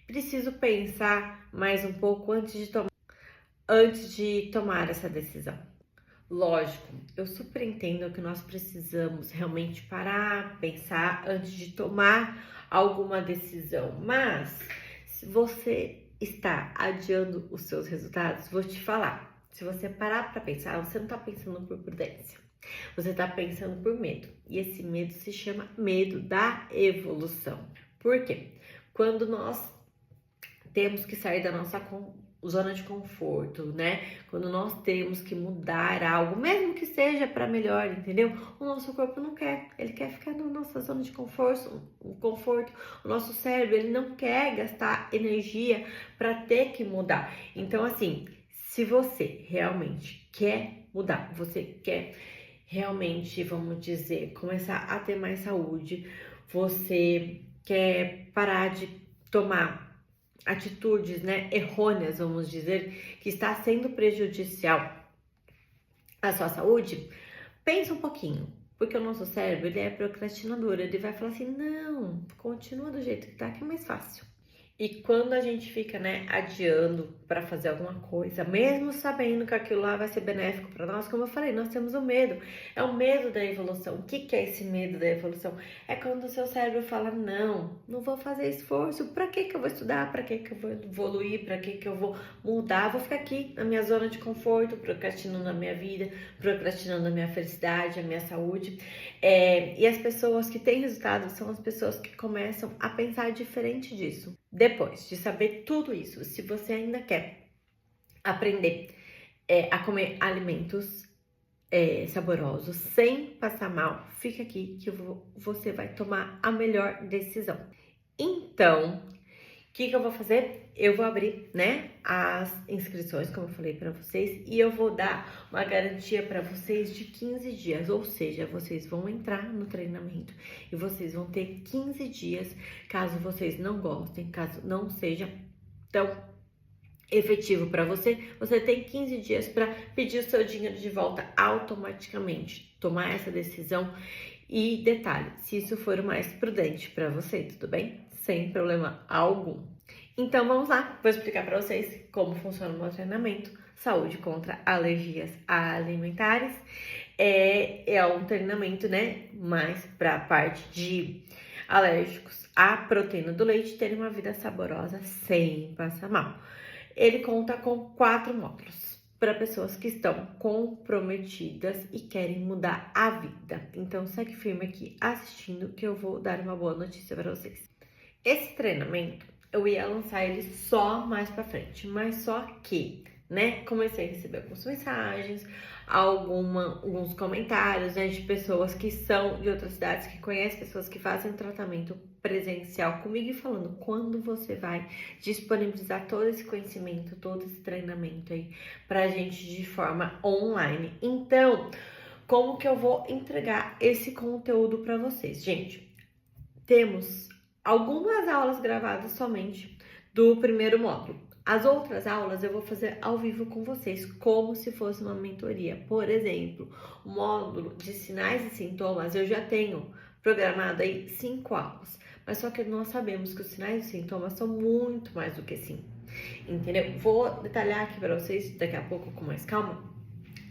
preciso pensar mais um pouco antes de tomar essa decisão. Lógico, eu super entendo que nós precisamos realmente parar, pensar antes de tomar alguma decisão, mas se você está adiando os seus resultados, vou te falar, se você parar para pensar, você não está pensando por prudência, você está pensando por medo, e esse medo se chama medo da evolução. Por quê? Quando nós temos que sair da nossa zona de conforto, né? Quando nós temos que mudar algo, mesmo que seja para melhor, entendeu? O nosso corpo não quer, ele quer ficar na nossa zona de conforto, o nosso cérebro, ele não quer gastar energia para ter que mudar. Então, assim, se você realmente quer mudar, você quer realmente, vamos dizer, começar a ter mais saúde, você quer parar de tomar atitudes, né, errôneas, vamos dizer, que está sendo prejudicial à sua saúde, pensa um pouquinho, porque o nosso cérebro, ele é procrastinador, ele vai falar assim, não, continua do jeito que tá, que é mais fácil. E quando a gente fica, né, adiando para fazer alguma coisa, mesmo sabendo que aquilo lá vai ser benéfico para nós, como eu falei, nós temos o medo. É o medo da evolução. O que é esse medo da evolução? É quando o seu cérebro fala: não, não vou fazer esforço. Para que eu vou estudar? Para que eu vou evoluir? Para que eu vou mudar? Vou ficar aqui na minha zona de conforto, procrastinando a minha vida, procrastinando a minha felicidade, a minha saúde. E as pessoas que têm resultado são as pessoas que começam a pensar diferente disso. Depois de saber tudo isso, se você ainda quer aprender a comer alimentos saborosos sem passar mal, fica aqui que você vai tomar a melhor decisão. Então, o que eu vou fazer? Eu vou abrir, né, as inscrições, como eu falei para vocês, e eu vou dar uma garantia para vocês de 15 dias, ou seja, vocês vão entrar no treinamento e vocês vão ter 15 dias, caso vocês não gostem, caso não seja tão efetivo para você, você tem 15 dias para pedir o seu dinheiro de volta automaticamente, tomar essa decisão. E detalhe, se isso for o mais prudente para você, tudo bem? Sem problema algum. Então vamos lá, vou explicar para vocês como funciona o meu treinamento Saúde contra Alergias Alimentares. É um treinamento, né, mais para a parte de alérgicos à proteína do leite terem uma vida saborosa sem passar mal. Ele conta com 4 módulos para pessoas que estão comprometidas e querem mudar a vida. Então segue firme aqui assistindo que eu vou dar uma boa notícia para vocês. Esse treinamento eu ia lançar ele só mais para frente, mas só que, né, comecei a receber algumas mensagens, alguns comentários, né, de pessoas que são de outras cidades, que conhecem pessoas que fazem tratamento presencial comigo e falando quando você vai disponibilizar todo esse conhecimento, todo esse treinamento aí pra gente de forma online. Então, como que eu vou entregar esse conteúdo para vocês? Gente, temos algumas aulas gravadas somente do primeiro módulo. As outras aulas eu vou fazer ao vivo com vocês, como se fosse uma mentoria. Por exemplo, o módulo de sinais e sintomas, eu já tenho programado aí 5 aulas. Mas só que nós sabemos que os sinais e sintomas são muito mais do que assim, entendeu? Vou detalhar aqui para vocês daqui a pouco com mais calma.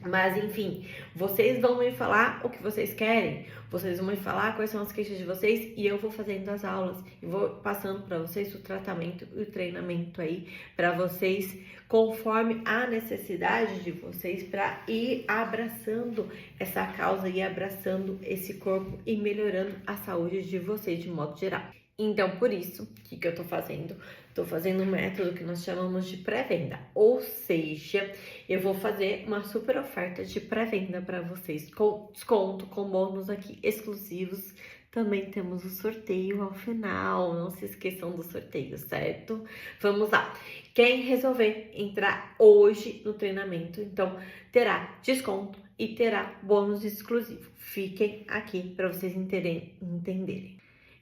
Mas enfim, vocês vão me falar o que vocês querem, vocês vão me falar quais são as queixas de vocês e eu vou fazendo as aulas e vou passando para vocês o tratamento e o treinamento aí para vocês conforme a necessidade de vocês para ir abraçando essa causa e abraçando esse corpo e melhorando a saúde de vocês de modo geral. Então, por isso, o que eu tô fazendo? Tô fazendo um método que nós chamamos de pré-venda, ou seja, eu vou fazer uma super oferta de pré-venda para vocês, com desconto, com bônus aqui exclusivos. Também temos o sorteio ao final, não se esqueçam do sorteio, certo? Vamos lá. Quem resolver entrar hoje no treinamento, então, terá desconto e terá bônus exclusivo. Fiquem aqui para vocês entenderem.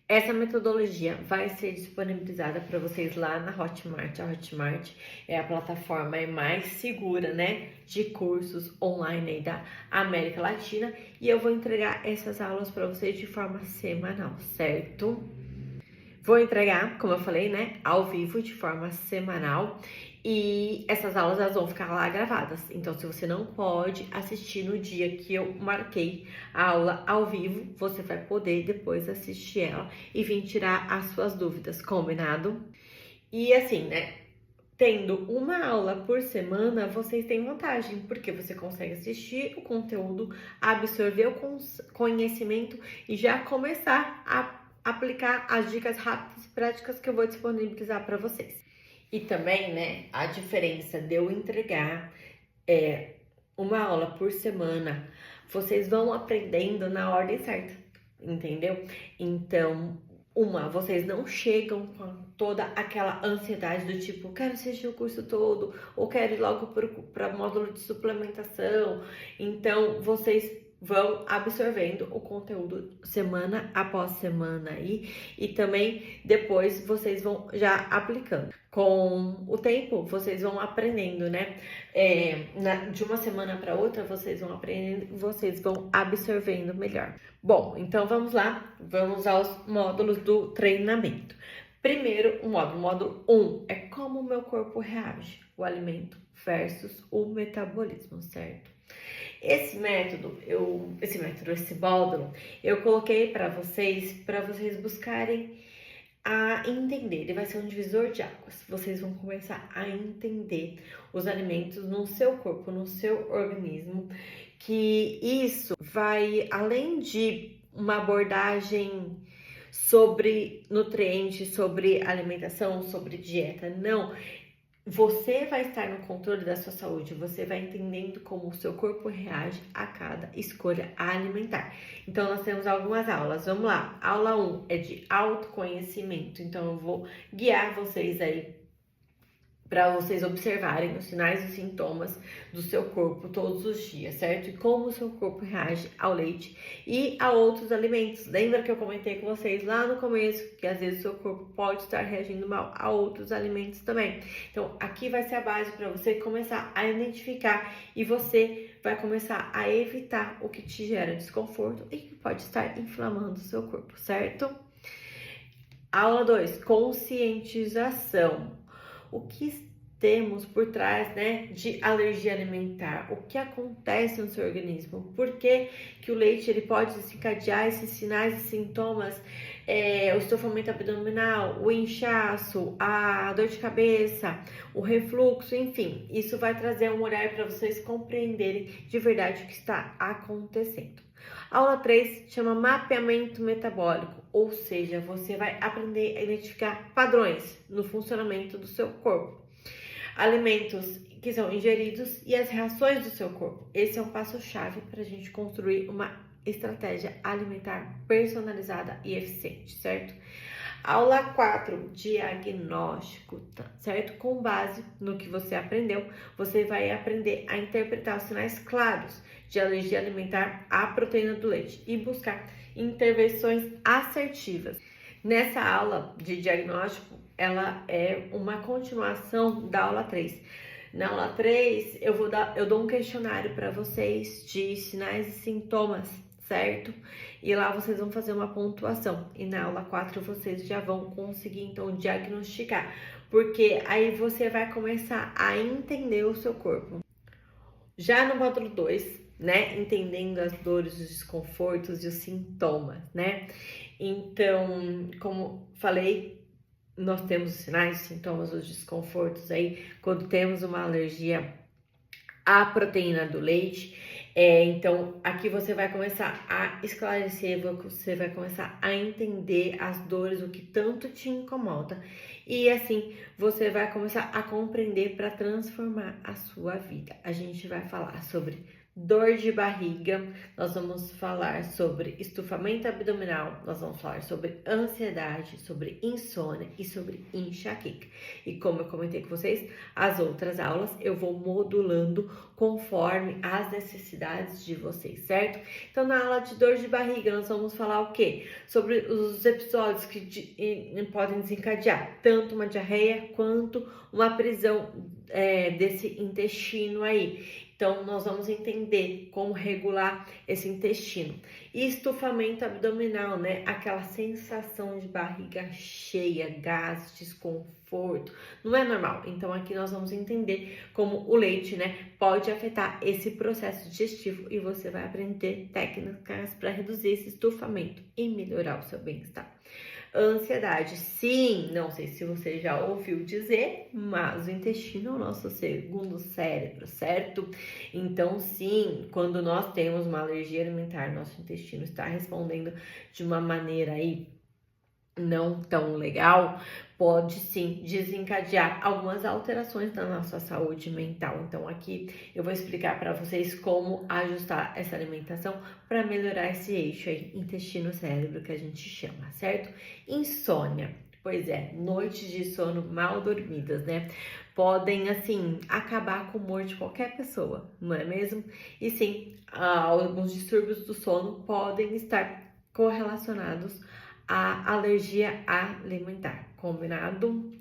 Essa metodologia vai ser disponibilizada para vocês lá na Hotmart. A Hotmart é a plataforma mais segura, né, de cursos online aí da América Latina. E eu vou entregar essas aulas para vocês de forma semanal, certo? Vou entregar, como eu falei, né, ao vivo, de forma semanal. E essas aulas, elas vão ficar lá gravadas. Então, se você não pode assistir no dia que eu marquei a aula ao vivo, você vai poder depois assistir ela e vir tirar as suas dúvidas, combinado? E assim, né, tendo uma aula por semana, vocês têm vantagem, porque você consegue assistir o conteúdo, absorver o conhecimento e já começar a aplicar as dicas rápidas e práticas que eu vou disponibilizar para vocês. E também, né, a diferença de eu entregar uma aula por semana, vocês vão aprendendo na ordem certa, entendeu? Então, vocês não chegam com toda aquela ansiedade do tipo, quero assistir o curso todo, ou quero ir logo para módulo de suplementação. Então, vocês vão absorvendo o conteúdo semana após semana aí e também depois vocês vão já aplicando. Com o tempo, vocês vão aprendendo, né? De uma semana para outra, vocês vão aprendendo, vocês vão absorvendo melhor. Bom, então vamos lá, vamos aos módulos do treinamento. Primeiro, o módulo 1 é como o meu corpo reage, o alimento versus o metabolismo, certo? Esse módulo, eu coloquei para vocês buscarem a entender. Ele vai ser um divisor de águas. Vocês vão começar a entender os alimentos no seu corpo, no seu organismo, que isso vai além de uma abordagem sobre nutrientes, sobre alimentação, sobre dieta. Não, você vai estar no controle da sua saúde, você vai entendendo como o seu corpo reage a cada escolha alimentar. Então, nós temos algumas aulas, vamos lá. Aula 1 é de autoconhecimento, então eu vou guiar vocês aí para vocês observarem os sinais e sintomas do seu corpo todos os dias, certo? E como o seu corpo reage ao leite e a outros alimentos. Lembra que eu comentei com vocês lá no começo que às vezes o seu corpo pode estar reagindo mal a outros alimentos também. Então, aqui vai ser a base para você começar a identificar e você vai começar a evitar o que te gera desconforto e que pode estar inflamando o seu corpo, certo? Aula 2, conscientização. O que temos por trás, né, de alergia alimentar? O que acontece no seu organismo? Por que que o leite ele pode desencadear esses sinais e sintomas? O estofamento abdominal, o inchaço, a dor de cabeça, o refluxo, enfim. Isso vai trazer um olhar para vocês compreenderem de verdade o que está acontecendo. Aula 3 chama mapeamento metabólico, ou seja, você vai aprender a identificar padrões no funcionamento do seu corpo, alimentos que são ingeridos e as reações do seu corpo. Esse é um passo-chave para a gente construir uma estratégia alimentar personalizada e eficiente, certo? Aula 4, diagnóstico, certo? Com base no que você aprendeu, você vai aprender a interpretar os sinais claros de alergia alimentar à proteína do leite e buscar intervenções assertivas. Nessa aula de diagnóstico, ela é uma continuação da aula 3. Na aula 3, eu dou um questionário para vocês de sinais e sintomas, certo? E lá vocês vão fazer uma pontuação. E na aula 4 vocês já vão conseguir, então, diagnosticar. Porque aí você vai começar a entender o seu corpo. Já no módulo 2, né? Entendendo as dores, os desconfortos e os sintomas, né? Então, como falei, nós temos os sinais, os sintomas, os desconfortos aí quando temos uma alergia à proteína do leite. Então, aqui você vai começar a esclarecer, você vai começar a entender as dores, o que tanto te incomoda. E assim, você vai começar a compreender para transformar a sua vida. A gente vai falar sobre dor de barriga, nós vamos falar sobre estufamento abdominal, nós vamos falar sobre ansiedade, sobre insônia e sobre enxaqueca. E como eu comentei com vocês, as outras aulas eu vou modulando conforme as necessidades de vocês, certo? Então, na aula de dor de barriga, nós vamos falar o quê? Sobre os episódios que podem desencadear tanto uma diarreia quanto uma prisão desse intestino aí. Então, nós vamos entender como regular esse intestino. E estufamento abdominal, né? Aquela sensação de barriga cheia, gases, desconforto. Não é normal. Então, aqui nós vamos entender como o leite, né? Pode afetar esse processo digestivo e você vai aprender técnicas para reduzir esse estufamento e melhorar o seu bem-estar. Ansiedade, sim, não sei se você já ouviu dizer, mas o intestino é o nosso segundo cérebro, certo? Então, sim, quando nós temos uma alergia alimentar, nosso intestino está respondendo de uma maneira aí não tão legal, pode sim desencadear algumas alterações na nossa saúde mental. Então, aqui eu vou explicar para vocês como ajustar essa alimentação para melhorar esse eixo aí, intestino-cérebro que a gente chama, certo? Insônia. Pois é, noites de sono mal dormidas, né? Podem, assim, acabar com o humor de qualquer pessoa, não é mesmo? E sim, alguns distúrbios do sono podem estar correlacionados a alergia alimentar. combinado?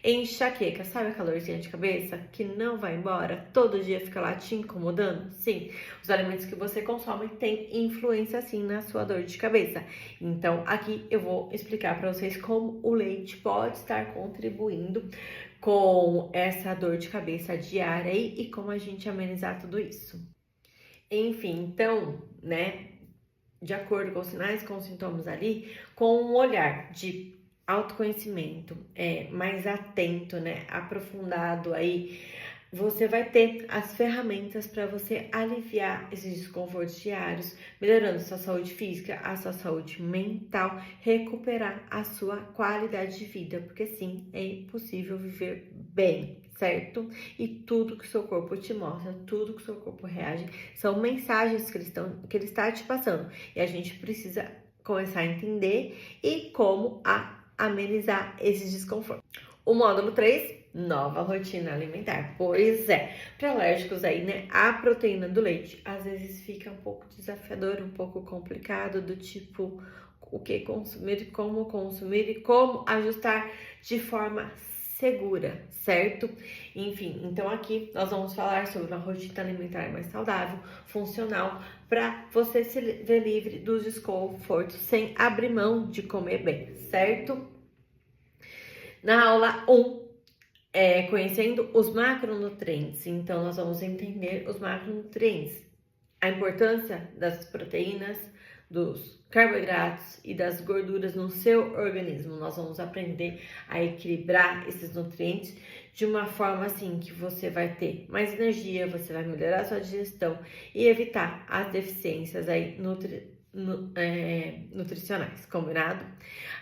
Enxaqueca, sabe aquela dorzinha de cabeça que não vai embora? Todo dia fica lá te incomodando? Sim, os alimentos que você consome têm influência sim na sua dor de cabeça. Então, aqui eu vou explicar para vocês como o leite pode estar contribuindo com essa dor de cabeça diária e como a gente amenizar tudo isso. Enfim, então, né, de acordo com os sinais, com os sintomas ali, com um olhar de autoconhecimento, mais atento, né, aprofundado aí, você vai ter as ferramentas para você aliviar esses desconfortos diários, melhorando a sua saúde física, a sua saúde mental, recuperar a sua qualidade de vida, porque sim, é possível viver bem, certo? E tudo que o seu corpo te mostra, tudo que o seu corpo reage, são mensagens que ele está te passando. E a gente precisa começar a entender e como amenizar esses desconfortos. O módulo 3, nova rotina alimentar. Pois é, para alérgicos aí, né, a proteína do leite às vezes fica um pouco desafiador, um pouco complicado, do tipo o que consumir e como ajustar de forma segura, certo? Enfim, então aqui nós vamos falar sobre uma rotina alimentar mais saudável, funcional, para você se ver livre dos desconfortos sem abrir mão de comer bem, certo? Na aula 1, conhecendo os macronutrientes. Então, nós vamos entender os macronutrientes, a importância das proteínas, dos carboidratos e das gorduras no seu organismo. Nós vamos aprender a equilibrar esses nutrientes de uma forma assim que você vai ter mais energia, você vai melhorar a sua digestão e evitar as deficiências aí nutricionais, combinado?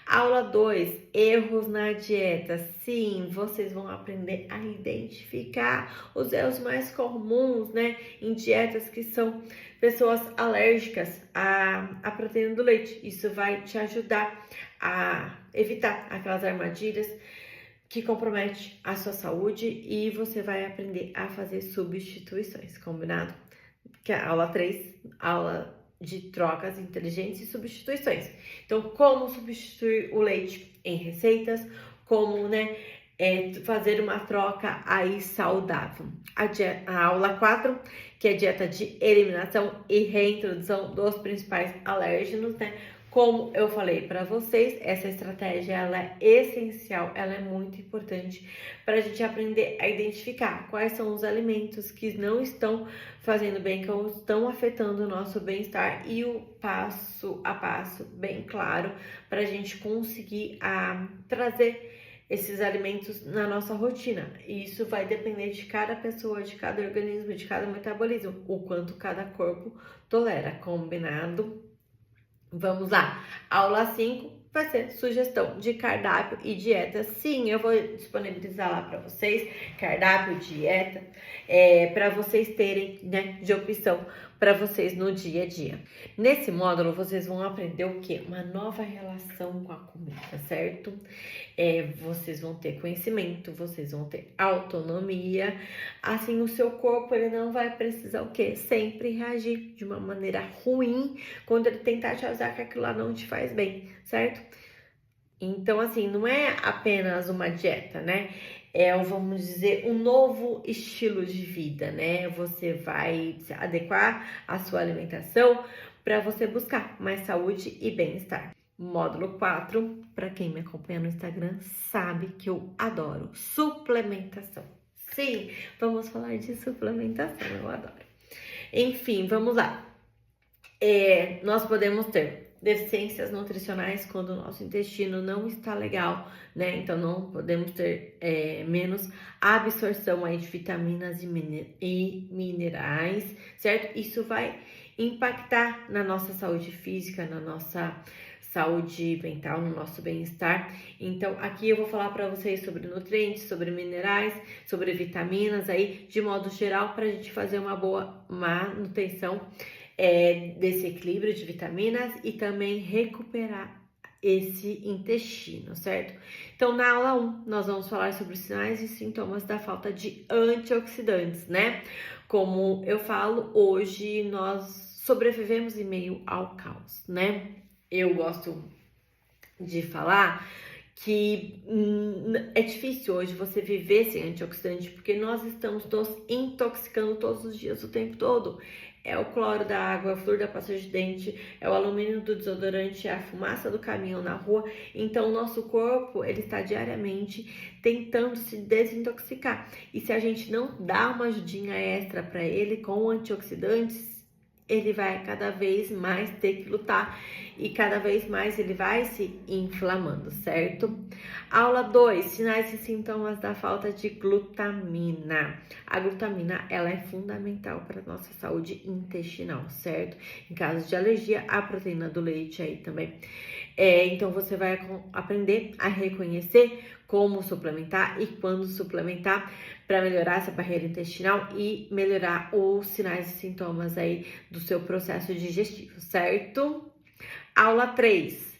Aula 2, erros na dieta. Sim, vocês vão aprender a identificar os erros mais comuns, né, em dietas que são pessoas alérgicas à proteína do leite. Isso vai te ajudar a evitar aquelas armadilhas que comprometem a sua saúde e você vai aprender a fazer substituições, combinado? Que é a aula 3, aula de trocas inteligentes e substituições. Então, como substituir o leite em receitas, como, né, fazer uma troca aí saudável. A aula 4, que é dieta de eliminação e reintrodução dos principais alérgenos, né? Como eu falei para vocês, essa estratégia ela é essencial, ela é muito importante para a gente aprender a identificar quais são os alimentos que não estão fazendo bem, que estão afetando o nosso bem-estar e o passo a passo bem claro para a gente conseguir trazer esses alimentos na nossa rotina. E isso vai depender de cada pessoa, de cada organismo, de cada metabolismo, o quanto cada corpo tolera, combinado? Vamos lá, aula 5 vai ser sugestão de cardápio e dieta. Sim, eu vou disponibilizar lá para vocês, cardápio, dieta, para vocês terem, né, de opção para vocês no dia a dia. Nesse módulo, vocês vão aprender o quê? Uma nova relação com a comida, certo? Vocês vão ter conhecimento, vocês vão ter autonomia, assim o seu corpo ele não vai precisar o quê? Sempre reagir de uma maneira ruim quando ele tentar te avisar que aquilo lá não te faz bem, certo? Então, assim, não é apenas uma dieta, né? Vamos dizer, um novo estilo de vida, né? Você vai se adequar à sua alimentação para você buscar mais saúde e bem-estar. Módulo 4, para quem me acompanha no Instagram, sabe que eu adoro suplementação. Sim, vamos falar de suplementação, eu adoro. Enfim, vamos lá. Nós podemos ter deficiências nutricionais quando o nosso intestino não está legal, né? Então, não podemos ter menos absorção aí de vitaminas e minerais, certo? Isso vai impactar na nossa saúde física, na nossa saúde mental, no nosso bem-estar. Então, aqui eu vou falar para vocês sobre nutrientes, sobre minerais, sobre vitaminas aí, de modo geral, para a gente fazer uma boa manutenção desse equilíbrio de vitaminas e também recuperar esse intestino, certo? Então, na aula 1, nós vamos falar sobre os sinais e sintomas da falta de antioxidantes, né? Como eu falo, hoje nós sobrevivemos em meio ao caos, né? Eu gosto de falar que é difícil hoje você viver sem antioxidante, porque nós estamos nos intoxicando todos os dias, o tempo todo. É o cloro da água, é o flúor da pasta de dente, é o alumínio do desodorante, é a fumaça do caminhão na rua. Então, o nosso corpo, ele está diariamente tentando se desintoxicar. E se a gente não dá uma ajudinha extra para ele com antioxidantes, ele vai cada vez mais ter que lutar e cada vez mais ele vai se inflamando, certo? Aula 2, sinais e sintomas da falta de glutamina. A glutamina, ela é fundamental para a nossa saúde intestinal, certo? Em caso de alergia à proteína do leite aí também. Então, você vai aprender a reconhecer como suplementar e quando suplementar para melhorar essa barreira intestinal e melhorar os sinais e sintomas aí do seu processo digestivo, certo? Aula 3.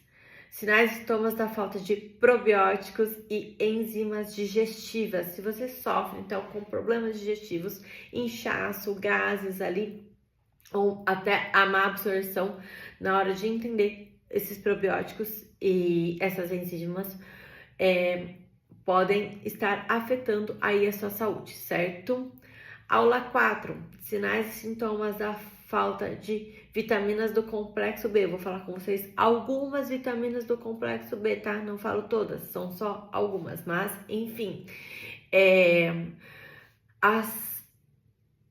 Sinais e sintomas da falta de probióticos e enzimas digestivas. Se você sofre, então, com problemas digestivos, inchaço, gases ali, ou até a má absorção, na hora de entender esses probióticos e essas enzimas, podem estar afetando aí a sua saúde, certo? Aula 4, sinais e sintomas da falta de vitaminas do complexo B. Eu vou falar com vocês algumas vitaminas do complexo B, tá? Não falo todas, são só algumas, mas enfim. As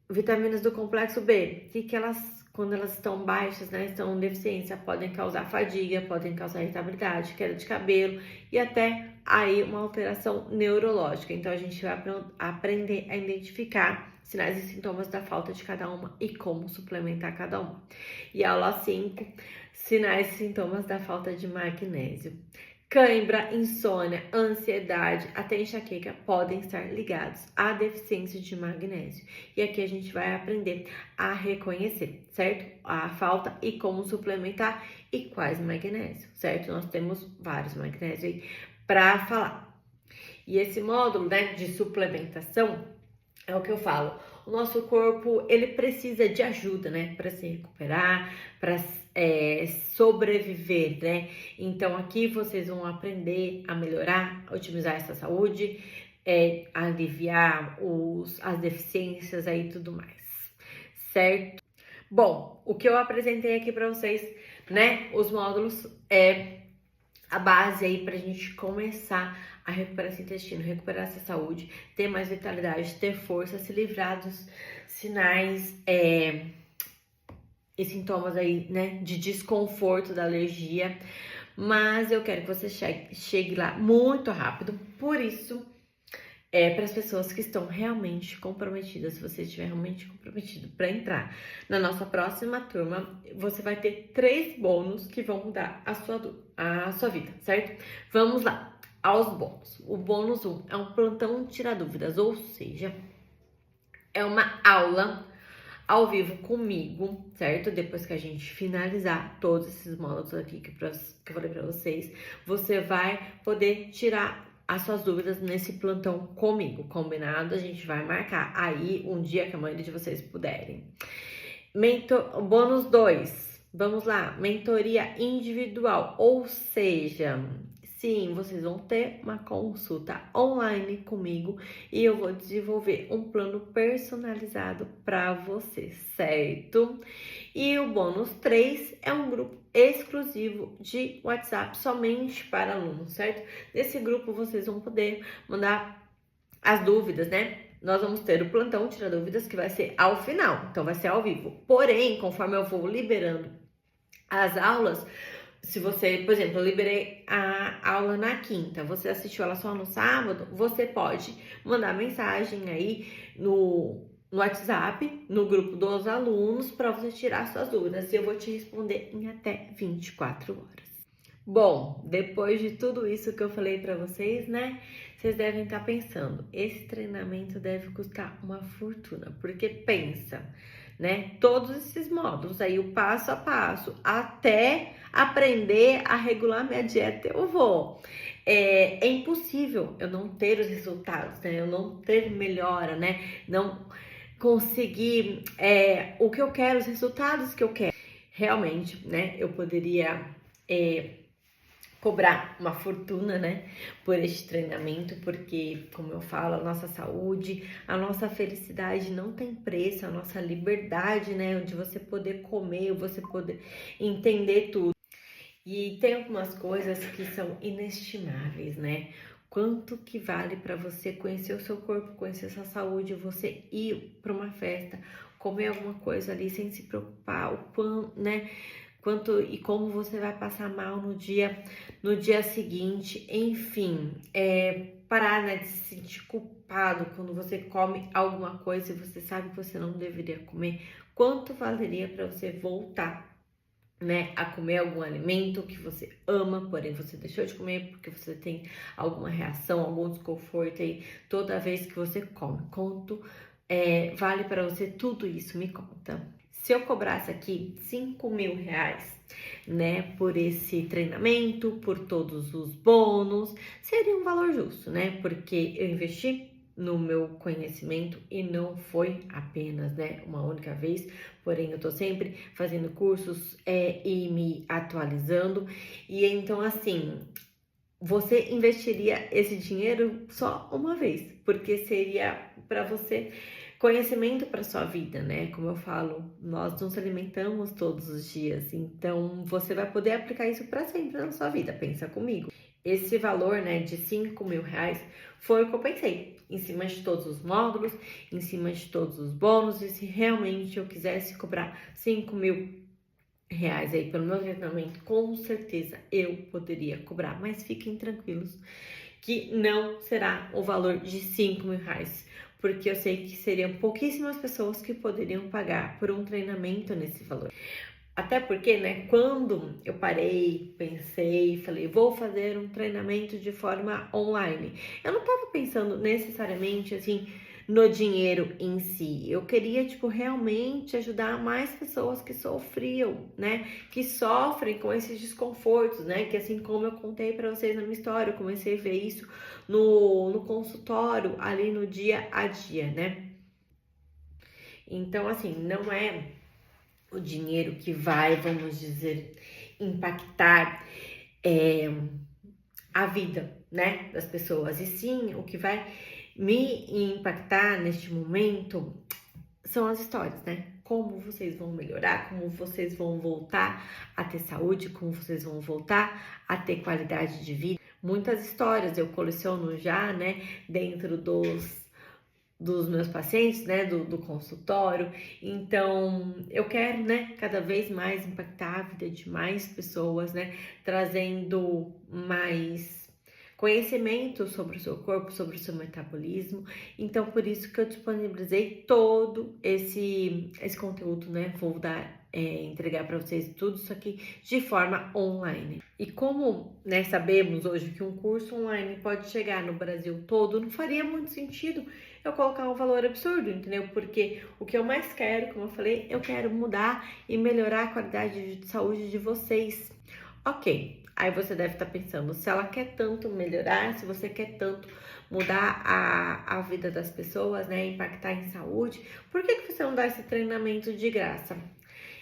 vitaminas do complexo B, que elas, quando elas estão baixas, né, estão em deficiência, podem causar fadiga, podem causar irritabilidade, queda de cabelo e até aí uma alteração neurológica. Então, a gente vai aprender a identificar sinais e sintomas da falta de cada uma e como suplementar cada uma. E aula 5, sinais e sintomas da falta de magnésio. Cãibra, insônia, ansiedade, até enxaqueca podem estar ligados à deficiência de magnésio. E aqui a gente vai aprender a reconhecer, certo? A falta e como suplementar e quais magnésios, certo? Nós temos vários magnésios aí para falar. E esse módulo, né, de suplementação é o que eu falo. O nosso corpo, ele precisa de ajuda, né, para se recuperar, para sobreviver, né? Então, aqui vocês vão aprender a melhorar, a otimizar essa saúde, aliviar as deficiências aí e tudo mais, certo? Bom, o que eu apresentei aqui para vocês, né, os módulos a base aí pra gente começar a recuperar esse intestino, recuperar essa saúde, ter mais vitalidade, ter força, se livrar dos sinais e sintomas aí, né, de desconforto da alergia. Mas eu quero que você chegue lá muito rápido, por isso, para as pessoas que estão realmente comprometidas, se você estiver realmente comprometido para entrar na nossa próxima turma, você vai ter 3 bônus que vão mudar a sua vida, certo? Vamos lá, aos bônus. O bônus 1 é um plantão tira dúvidas, ou seja, é uma aula ao vivo comigo, certo? Depois que a gente finalizar todos esses módulos aqui que eu falei para vocês, você vai poder tirar as suas dúvidas nesse plantão comigo, combinado? A gente vai marcar aí um dia que a maioria de vocês puderem. Bônus 2, vamos lá, mentoria individual, ou seja, sim, vocês vão ter uma consulta online comigo e eu vou desenvolver um plano personalizado para vocês, certo? E o bônus 3 é um grupo exclusivo de WhatsApp somente para alunos, certo? Nesse grupo vocês vão poder mandar as dúvidas, né? Nós vamos ter o plantão Tira Dúvidas, que vai ser ao final, então vai ser ao vivo. Porém, conforme eu vou liberando as aulas, se você, por exemplo, eu liberei a aula na quinta, você assistiu ela só no sábado, você pode mandar mensagem aí no WhatsApp, no grupo dos alunos, para você tirar suas dúvidas. E eu vou te responder em até 24 horas. Bom, depois de tudo isso que eu falei para vocês, né? Vocês devem estar pensando, esse treinamento deve custar uma fortuna. Porque pensa, né? Todos esses módulos aí, o passo a passo, até aprender a regular minha dieta, eu vou. É impossível eu não ter os resultados, né? Eu não ter melhora, né? Não conseguir o que eu quero, os resultados que eu quero. Realmente, né? Eu poderia cobrar uma fortuna, né, por este treinamento, porque, como eu falo, a nossa saúde, a nossa felicidade não tem preço, a nossa liberdade, né, de você poder comer, você poder entender tudo. E tem algumas coisas que são inestimáveis, né? Quanto que vale para você conhecer o seu corpo, conhecer a sua saúde, você ir para uma festa, comer alguma coisa ali sem se preocupar, o quanto, né? Quanto e como você vai passar mal no dia seguinte, enfim, parar, né, de se sentir culpado quando você come alguma coisa e você sabe que você não deveria comer. Quanto valeria para você voltar, né, a comer algum alimento que você ama, porém você deixou de comer porque você tem alguma reação, algum desconforto aí toda vez que você come? Quanto vale para você tudo isso? Me conta. Se eu cobrasse aqui R$ 5.000, né, por esse treinamento, por todos os bônus, seria um valor justo, né? Porque eu investi no meu conhecimento e não foi apenas, né, uma única vez, porém eu tô sempre fazendo cursos e me atualizando, e então assim, você investiria esse dinheiro só uma vez, porque seria para você conhecimento para sua vida, né? Como eu falo, nós nos alimentamos todos os dias, então você vai poder aplicar isso para sempre na sua vida. Pensa comigo. Esse valor, né, de R$ 5.000 foi o que eu pensei, em cima de todos os módulos, em cima de todos os bônus, e se realmente eu quisesse cobrar R$ 5.000 aí pelo meu treinamento, com certeza eu poderia cobrar, mas fiquem tranquilos que não será o valor de R$ 5.000, porque eu sei que seriam pouquíssimas pessoas que poderiam pagar por um treinamento nesse valor. Até porque, né, quando eu parei, pensei, falei, vou fazer um treinamento de forma online, eu não tava pensando necessariamente, assim, no dinheiro em si. Eu queria, tipo, realmente ajudar mais pessoas que sofriam, né, que sofrem com esses desconfortos, né, que assim como eu contei pra vocês na minha história, eu comecei a ver isso no consultório, ali no dia a dia, né. Então, assim, não é o dinheiro que vai, vamos dizer, impactar a vida, né, das pessoas. E sim, o que vai me impactar neste momento são as histórias, né? Como vocês vão melhorar, como vocês vão voltar a ter saúde, como vocês vão voltar a ter qualidade de vida. Muitas histórias eu coleciono já, né, dentro dos meus pacientes, né, do consultório. Então, eu quero, né, cada vez mais impactar a vida de mais pessoas, né, trazendo mais conhecimento sobre o seu corpo, sobre o seu metabolismo. Então, por isso que eu disponibilizei todo esse conteúdo, né, vou entregar para vocês tudo isso aqui de forma online. E como, né, sabemos hoje que um curso online pode chegar no Brasil todo, não faria muito sentido eu colocar um valor absurdo, entendeu? Porque o que eu mais quero, como eu falei, eu quero mudar e melhorar a qualidade de saúde de vocês. Ok, aí você deve estar pensando, se ela quer tanto melhorar, se você quer tanto mudar a vida das pessoas, né, impactar em saúde, por que você não dá esse treinamento de graça?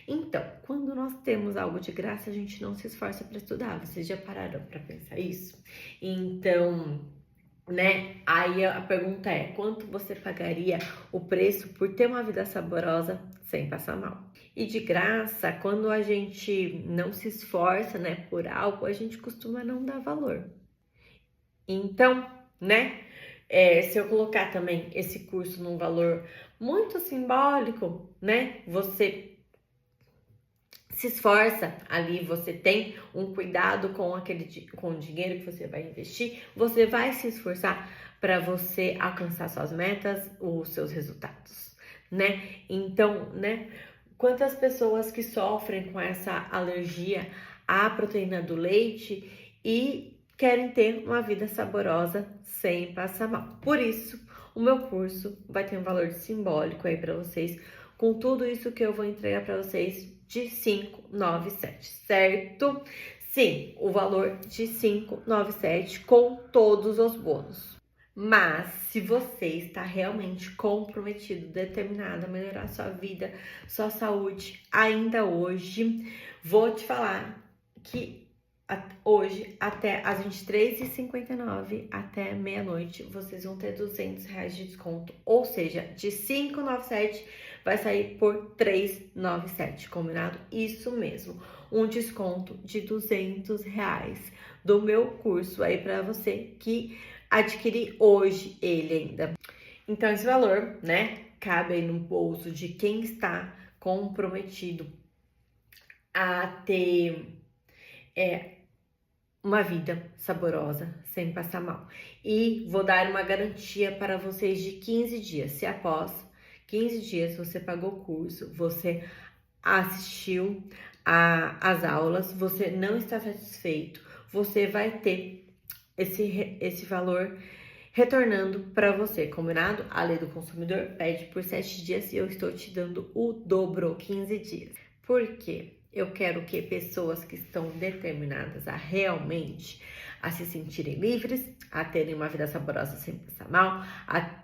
Então, quando nós temos algo de graça, a gente não se esforça para estudar. Vocês já pararam para pensar isso? Então, né? Aí a pergunta é: quanto você pagaria o preço por ter uma vida saborosa sem passar mal? E de graça, quando a gente não se esforça, né, por algo, a gente costuma não dar valor. Então, né? Se eu colocar também esse curso num valor muito simbólico, né? Você se esforça ali, você tem um cuidado com o dinheiro que você vai investir, você vai se esforçar para você alcançar suas metas, os seus resultados, né? Então, né? Quantas pessoas que sofrem com essa alergia à proteína do leite e querem ter uma vida saborosa sem passar mal. Por isso, o meu curso vai ter um valor simbólico aí para vocês, com tudo isso que eu vou entregar para vocês de 597, certo? Sim, o valor de 597 com todos os bônus. Mas se você está realmente comprometido, determinado a melhorar sua vida, sua saúde ainda hoje, vou te falar que hoje até as 23h59, até meia-noite, vocês vão ter R$200 de desconto. Ou seja, de 597 vai sair por 397, combinado? Isso mesmo, um desconto de R$200 do meu curso aí para você que adquirir hoje ele ainda. Então esse valor, né, cabe aí no bolso de quem está comprometido a ter uma vida saborosa, sem passar mal. E vou dar uma garantia para vocês de 15 dias. Se após 15 dias você pagou o curso, você assistiu às aulas, você não está satisfeito, você vai ter esse valor retornando para você, combinado? A lei do consumidor pede por 7 dias e eu estou te dando o dobro, 15 dias. Por quê? Eu quero que pessoas que estão determinadas a realmente a se sentirem livres, a terem uma vida saborosa sem passar mal, a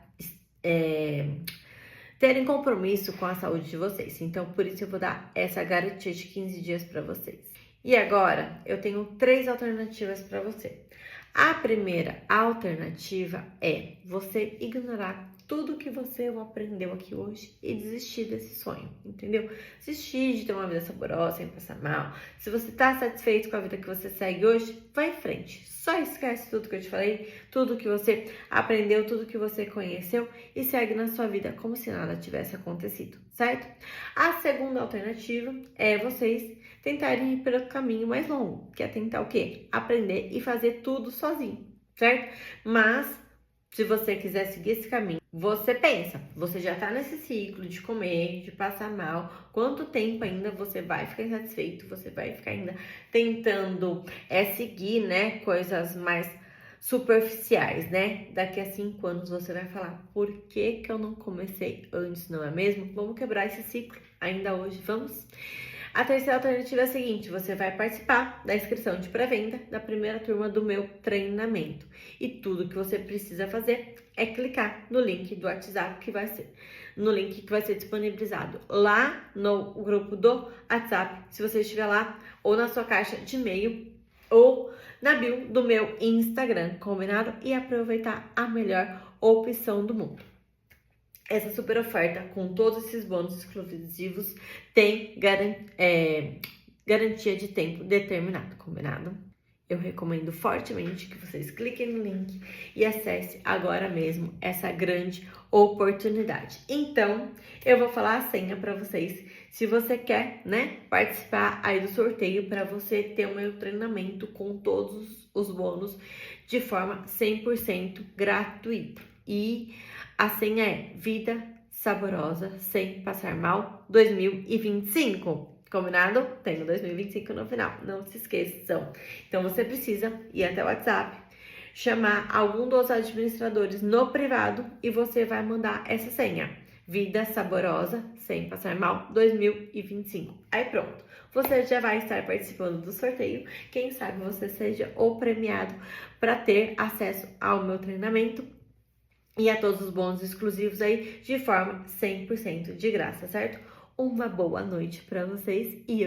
terem compromisso com a saúde de vocês. Então, por isso eu vou dar essa garantia de 15 dias para vocês. E agora, eu tenho 3 alternativas para você. A primeira alternativa é você ignorar tudo que você aprendeu aqui hoje e desistir desse sonho, entendeu? Desistir de ter uma vida saborosa, sem passar mal. Se você tá satisfeito com a vida que você segue hoje, vai em frente. Só esquece tudo que eu te falei, tudo que você aprendeu, tudo que você conheceu e segue na sua vida como se nada tivesse acontecido, certo? A segunda alternativa é vocês tentarem ir pelo caminho mais longo, que é tentar o quê? Aprender e fazer tudo sozinho, certo? Mas se você quiser seguir esse caminho, você pensa, você já tá nesse ciclo de comer, de passar mal, quanto tempo ainda você vai ficar insatisfeito, você vai ficar ainda tentando seguir, né, coisas mais superficiais, né? Daqui a 5 anos você vai falar, por que que eu não comecei antes, não é mesmo? Vamos quebrar esse ciclo ainda hoje, vamos? A terceira alternativa é a seguinte, você vai participar da inscrição de pré-venda da primeira turma do meu treinamento. E tudo que você precisa fazer é clicar no link do WhatsApp no link que vai ser disponibilizado lá no grupo do WhatsApp, se você estiver lá, ou na sua caixa de e-mail, ou na bio do meu Instagram, combinado? E aproveitar a melhor opção do mundo. Essa super oferta com todos esses bônus exclusivos tem garantia de tempo determinado, combinado? Eu recomendo fortemente que vocês cliquem no link e acessem agora mesmo essa grande oportunidade. Então, eu vou falar a senha para vocês, se você quer, né, participar aí do sorteio para você ter o meu treinamento com todos os bônus de forma 100% gratuita. E a senha é Vida Saborosa Sem Passar Mal 2025. Combinado? Tem o 2025 no final, não se esqueçam. Então você precisa ir até o WhatsApp, chamar algum dos administradores no privado e você vai mandar essa senha. Vida Saborosa Sem Passar Mal 2025. Aí pronto, você já vai estar participando do sorteio. Quem sabe você seja o premiado para ter acesso ao meu treinamento e a todos os bônus exclusivos aí de forma 100% de graça, certo? Uma boa noite para vocês e eu